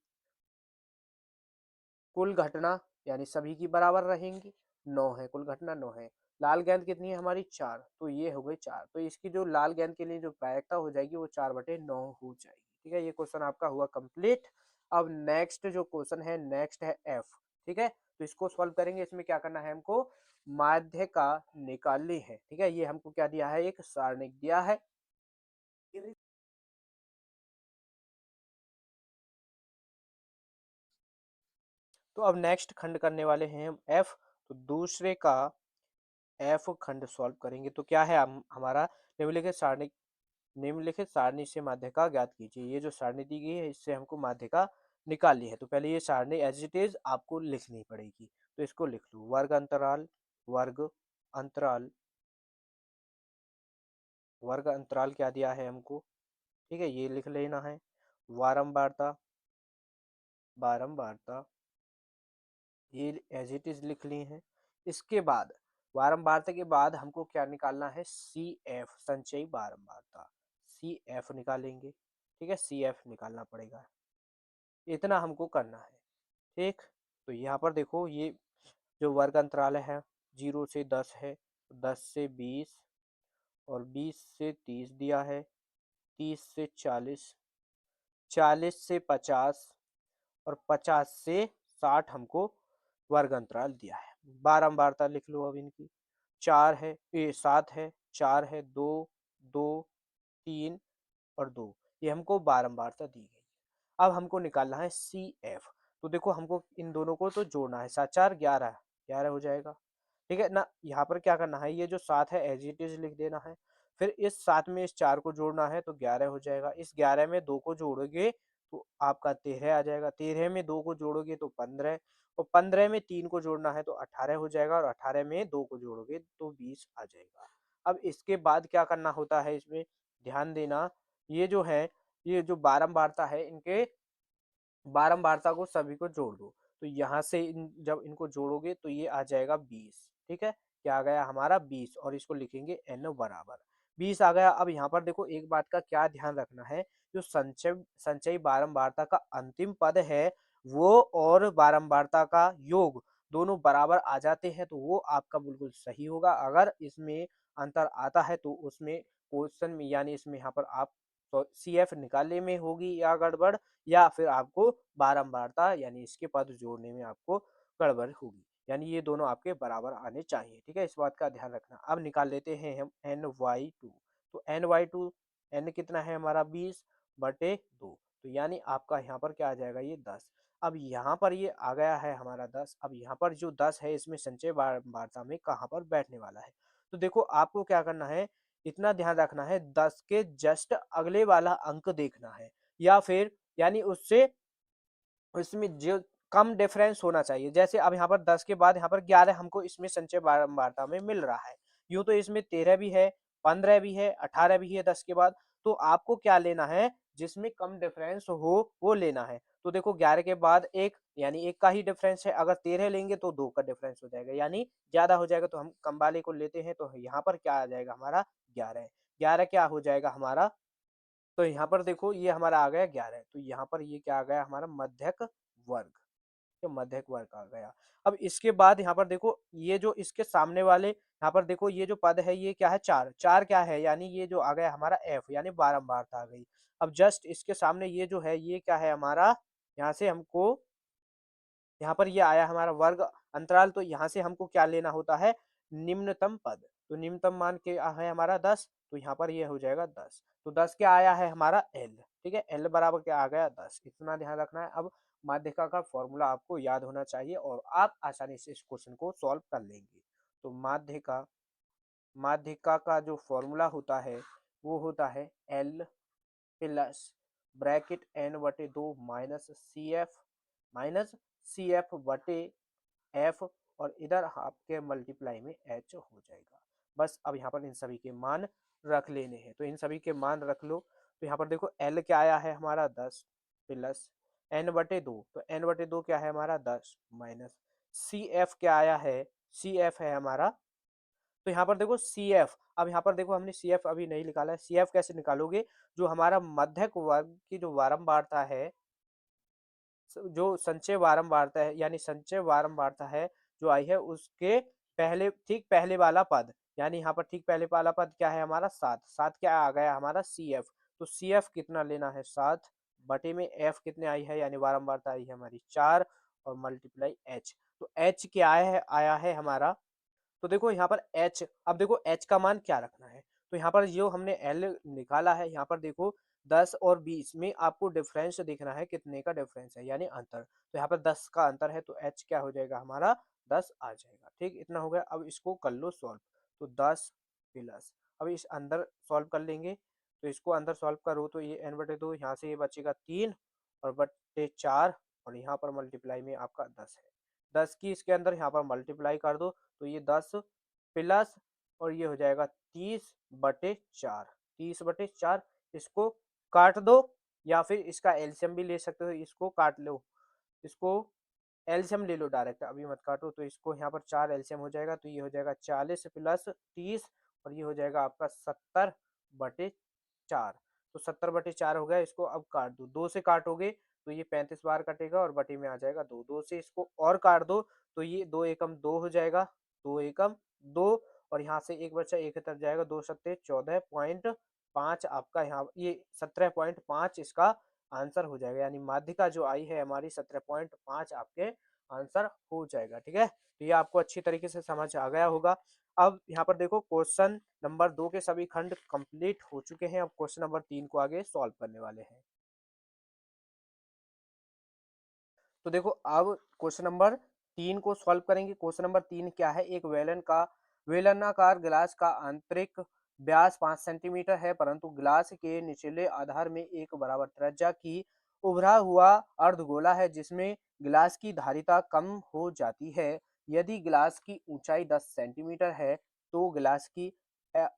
कुल घटना यानी सभी की बराबर रहेंगी, 9 है, कुल घटना 9 है। लाल गेंद कितनी है हमारी, 4। तो ये हो गई 4। तो इसकी जो लाल गेंद के लिए जो प्रायिकता हो जाएगी वो 4/9 हो जाएगी, ठीक है। ये क्वेश्चन आपका हुआ कंप्लीट। अब नेक्स्ट जो क्वेश्चन है, नेक्स्ट है F, ठीक है। तो इसको सॉल्व करेंगे। इसमें क्या करना है हमको, माध्य का निकालनी है, ठीक है। ये हमको क्या दिया है, एक सारणिक दिया है। तो अब नेक्स्ट खंड करने वाले हैं हम F। तो दूसरे का F खंड सॉल्व करेंगे। तो क्या है हमारा निम्नलिखित सारणिक निम्नलिखित सारणी से माध्यिका ज्ञात कीजिए। ये जो सारणी दी गई है इससे हमको माध्यिका निकालनी है। तो पहले ये सारणी एज इट इज आपको लिखनी पड़ेगी। तो इसको लिख लो, वर्ग अंतराल, वर्ग अंतराल क्या दिया है हमको, ठीक है, ये लिख लेना है। बारंबारता, बारंबारता ये एज इट इज लिख ली है। इसके बाद बारंबारता के बाद हमको क्या निकालना है, सी एफ, संचयी बारंबारता, सी एफ निकालेंगे। ठीक है, सी एफ निकालना पड़ेगा, इतना हमको करना है। ठीक, तो यहाँ पर देखो ये जो वर्ग अंतराल है 0 से 10 है, 10 से 20 और 20 से 30 दिया है, 30 से 40, 40 से 50 और 50 से 60 हमको वर्ग अंतराल दिया है। बारंबारता लिख लो अब इनकी, 4 है, ये 7 है, 4 है, 2 2 3 और 2, ये हमको बारंबारता दी गई। अब हमको निकालना है सी एफ। तो देखो हमको इन दोनों को तो जोड़ना है, 7 4 11, 11 हो जाएगा। ठीक है ना, यहाँ पर क्या करना है, ये जो 7 है एज इट इज लिख देना है। फिर इस 7 में इस 4 को जोड़ना है तो 11 हो जाएगा। इस 11 में 2 को जोड़ोगे तो आपका 13 आ जाएगा। 13 में 2 को जोड़ोगे तो 15, और 15 में 3 को जोड़ना है तो 18 हो जाएगा, और 18 में 2 को जोड़ोगे तो 20 आ जाएगा। अब इसके बाद क्या करना होता है, इसमें ध्यान देना, ये जो है, ये जो बारंबारता है इनके बारंबारता को सभी को जोड़ दो। तो यहाँ से जब इनको जोड़ोगे तो ये आ जाएगा 20। ठीक है, क्या आ गया हमारा 20, और इसको लिखेंगे n बराबर 20 आ गया। अब यहाँ पर देखो एक बात का क्या ध्यान रखना है, जो संचयी बारंबारता का अंतिम पद है वो और बारंबारता का योग दोनों बराबर आ जाते हैं तो वो आपका बिल्कुल सही होगा। अगर इसमें अंतर आता है तो उसमें क्वेश्चन में, यानी इसमें यहाँ पर आप तो सी एफ निकालने में होगी या गड़बड़, या फिर आपको बारंबारता यानी इसके पद जोड़ने में आपको गड़बड़ होगी, यानी ये दोनों आपके बराबर आने चाहिए। ठीक है, इस बात का ध्यान रखना। अब निकाल लेते हैं हम एन वाई टू। तो एन वाई टू, एन कितना है हमारा 20/2, तो यानी आपका यहाँ पर क्या आ जाएगा, ये 10। अब यहाँ पर ये आ गया है हमारा 10। अब यहाँ पर जो 10 है इसमें संचय बारंबारता में कहाँ पर बैठने वाला है, तो देखो आपको क्या करना है, इतना ध्यान रखना है 10 के जस्ट अगले वाला अंक देखना है, या फिर यानी उससे इसमें जो कम डिफरेंस होना चाहिए। जैसे अब यहाँ पर 10 के बाद यहाँ पर 11 हमको इसमें संचय बारंबारता में मिल रहा है, यूं तो इसमें 13 भी है, 15 भी है, 18 भी है 10 के बाद। तो आपको क्या लेना है, जिसमें कम डिफरेंस हो वो लेना है। तो देखो 11 के बाद एक, यानी एक का ही डिफरेंस है। अगर 13 लेंगे तो 2 का डिफरेंस हो जाएगा, यानी ज्यादा हो जाएगा। तो हम कम वाले को लेते हैं, तो यहाँ पर क्या आ जाएगा हमारा 11। 11 क्या हो जाएगा हमारा, तो यहाँ पर देखो ये हमारा आ गया 11। तो यहाँ पर ये क्या आ गया हमारा मध्यक वर्ग, तो मध्यक वर्ग आ गया। अब इसके बाद यहाँ पर देखो ये जो इसके सामने वाले यहाँ पर देखो ये जो पद है ये क्या है, 4 4 क्या है, यानी ये जो आ गया हमारा एफ, यानी बारंबारता आ गई। अब जस्ट इसके सामने ये जो है ये क्या है हमारा, यहाँ से हमको यहाँ पर ये आया हमारा वर्ग अंतराल। तो यहाँ से हमको क्या लेना होता है, निम्नतम पद। तो निम्नतम मान क्या है हमारा 10, तो यहाँ पर ये हो जाएगा 10। तो 10 क्या आया है हमारा एल। ठीक है, एल बराबर क्या आ गया 10, इतना ध्यान रखना है। अब माध्यिका का फॉर्मूला आपको याद होना चाहिए और आप आसानी से इस क्वेश्चन को सॉल्व कर लेंगे। तो माध्यिका माध्यिका का जो फॉर्मूला होता है वो होता है L plus bracket n/2 minus C F और इधर आपके मल्टीप्लाई में h हो जाएगा। बस अब यहाँ पर इन सभी के मान रख लेने हैं, तो इन सभी के मान रख लो। तो यहाँ पर देखो L क्या आया है हमारा 10 प्लस n/2, तो n/2 क्या है हमारा 10 माइनस सी एफ क्या आया है, सी एफ है हमारा, तो यहाँ पर देखो सी एफ। अब यहाँ पर देखो हमने सी एफ अभी नहीं निकाला है, सी एफ कैसे निकालोगे, जो हमारा मध्यक वर्ग की जो बारंबारता है, जो संचय बारंबारता है, यानी संचय बारंबारता है जो आई है उसके पहले, ठीक पहले वाला पद, यानी यहाँ पर ठीक पहले वाला पद क्या है हमारा 7। 7 क्या आ गया हमारा सी एफ। तो सी एफ कितना लेना है 7 बटे में एफ कितने आई है, यानी बारंबारता आई है हमारी 4 और मल्टीप्लाई एच। तो एच क्या आया है हमारा, तो देखो यहाँ पर h, अब देखो h का मान क्या रखना है। तो यहाँ पर जो हमने l निकाला है, यहाँ पर देखो 10 और 20 में आपको डिफरेंस देखना है, कितने का डिफरेंस है, यानी अंतर। तो यहाँ पर 10 का अंतर है, तो h क्या हो जाएगा हमारा 10 आ जाएगा। ठीक, इतना हो गया। अब इसको कर लो सॉल्व। तो 10 प्लस, अब इस अंदर सॉल्व कर लेंगे तो इसको अंदर सॉल्व करो तो ये n/2, यहाँ से ये बचेगा 3 और बट्टे 4 और यहाँ पर मल्टीप्लाई में आपका 10 है। 10 की इसके अंदर यहाँ पर मल्टीप्लाई कर दो तो ये 10 प्लस और ये हो जाएगा 30/4, 30/4। इसको काट दो या फिर इसका एलसीएम भी ले सकते हो, इसको काट लो, इसको एलसीएम ले लो डायरेक्ट, अभी मत काटो। तो इसको यहाँ पर 4 एलसीएम हो जाएगा तो ये हो जाएगा 40 प्लस 30 और ये हो जाएगा आपका 70/4। तो 70/4 हो गया। इसको अब काट दो, 2 से काटोगे तो ये 35 बार कटेगा और बटे में आ जाएगा 2। 2 से इसको और काट दो तो ये 2 एकम 2 हो जाएगा, 2 एकम 2 और यहाँ से एक बचा, एक तरफ जाएगा, 2 सत्ते 14.5 आपका यहाँ ये 17.5 इसका आंसर हो जाएगा। यानी माध्यिका जो आई है हमारी 17.5 आपके आंसर हो जाएगा। ठीक है, तो ये आपको अच्छी तरीके से समझ आ गया होगा। अब यहाँ पर देखो क्वेश्चन नंबर 2 के सभी खंड कंप्लीट हो चुके हैं। अब क्वेश्चन नंबर 3 को आगे सॉल्व करने वाले हैं। तो देखो अब क्वेश्चन नंबर 3 को सॉल्व करेंगे। क्वेश्चन नंबर 3 क्या है, एक बेलनाकार गिलास का आंतरिक व्यास 5 सेंटीमीटर है, परंतु गिलास के निचले आधार में एक बराबर त्रिज्या की उभरा हुआ अर्धगोला है जिसमें गिलास की धारिता कम हो जाती है। यदि गिलास की ऊंचाई 10 सेंटीमीटर है तो गिलास की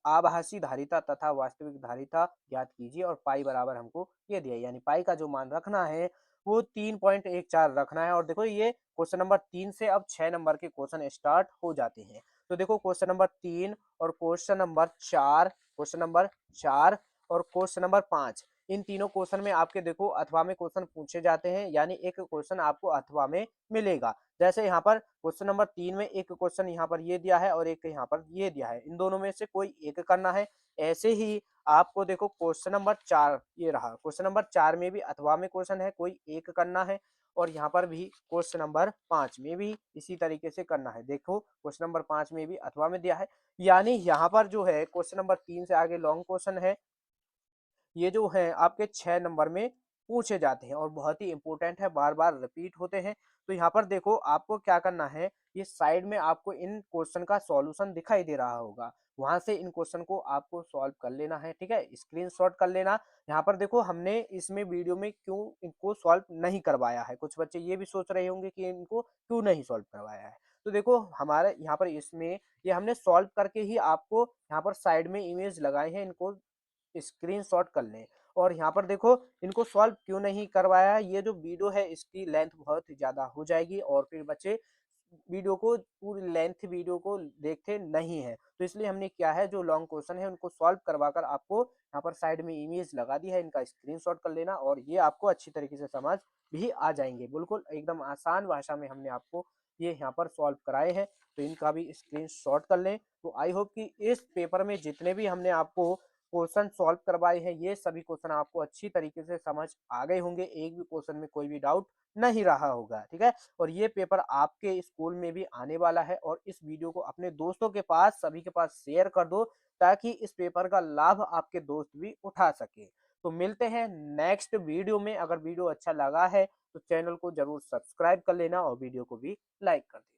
आभासी धारिता तथा वास्तविक धारिता ज्ञात कीजिए और पाई बराबर हमको ये दिया, यानी पाई का जो मान रखना है वो 3.14 रखना है। और देखो ये क्वेश्चन नंबर 3 से अब 6 नंबर के क्वेश्चन स्टार्ट हो जाते हैं। तो देखो क्वेश्चन नंबर 3 और क्वेश्चन नंबर 4, क्वेश्चन नंबर 4 और क्वेश्चन नंबर 5, इन तीनों क्वेश्चन में आपके देखो अथवा में क्वेश्चन पूछे जाते हैं, यानी एक क्वेश्चन आपको अथवा में मिलेगा। जैसे यहाँ पर क्वेश्चन नंबर 3 में एक क्वेश्चन यहाँ पर ये दिया है और एक यहाँ पर ये दिया है, इन दोनों में से कोई एक करना है। ऐसे ही आपको देखो क्वेश्चन नंबर 4 ये रहा, क्वेश्चन नंबर 4 में भी अथवा में क्वेश्चन है, कोई एक करना है और यहाँ पर भी क्वेश्चन नंबर 5 में भी इसी तरीके से करना है। देखो क्वेश्चन नंबर 5 में भी अथवा में दिया है, यानी यहाँ पर जो है क्वेश्चन नंबर 3 से आगे लॉन्ग क्वेश्चन है, ये जो है आपके 6 नंबर में पूछे जाते हैं और बहुत ही इंपॉर्टेंट है, बार बार रिपीट होते हैं। तो यहाँ पर देखो आपको क्या करना है, ये साइड में आपको इन क्वेश्चन का सॉल्यूशन दिखाई दे रहा होगा, वहां से इन क्वेश्चन को आपको सॉल्व कर लेना है। ठीक है, स्क्रीनशॉट कर लेना। यहाँ पर देखो हमने इसमें वीडियो में क्यों इनको सॉल्व नहीं करवाया है, कुछ बच्चे ये भी सोच रहे होंगे कि इनको क्यों नहीं सॉल्व करवाया है। तो देखो हमारे यहाँ पर इसमें ये हमने सॉल्व करके ही आपको यहाँ पर साइड में इमेज लगाए हैं, इनको स्क्रीनशॉट कर लें। और यहाँ पर देखो इनको सॉल्व क्यों नहीं करवाया, ये जो वीडियो है इसकी लेंथ बहुत ज्यादा हो जाएगी और फिर बच्चे वीडियो को पूरी लेंथ वीडियो को देखते नहीं है, तो इसलिए हमने क्या है जो लॉन्ग क्वेश्चन है उनको सॉल्व करवाकर आपको यहाँ पर साइड में इमेज लगा दी है, इनका स्क्रीनशॉट कर लेना और ये आपको अच्छी तरीके से समझ भी आ जाएंगे। बिल्कुल एकदम आसान भाषा में हमने आपको ये यहाँ पर सॉल्व कराए हैं, तो इनका भी स्क्रीनशॉट कर लें। तो आई होप कि इस पेपर में जितने भी हमने आपको क्वेश्चन सॉल्व करवाए हैं ये सभी क्वेश्चन आपको अच्छी तरीके से समझ आ गए होंगे, एक भी क्वेश्चन में कोई भी डाउट नहीं रहा होगा। ठीक है, और ये पेपर आपके स्कूल में भी आने वाला है और इस वीडियो को अपने दोस्तों के पास सभी के पास शेयर कर दो ताकि इस पेपर का लाभ आपके दोस्त भी उठा सके। तो मिलते हैं नेक्स्ट वीडियो में। अगर वीडियो अच्छा लगा है तो चैनल को जरूर सब्सक्राइब कर लेना और वीडियो को भी लाइक कर देना।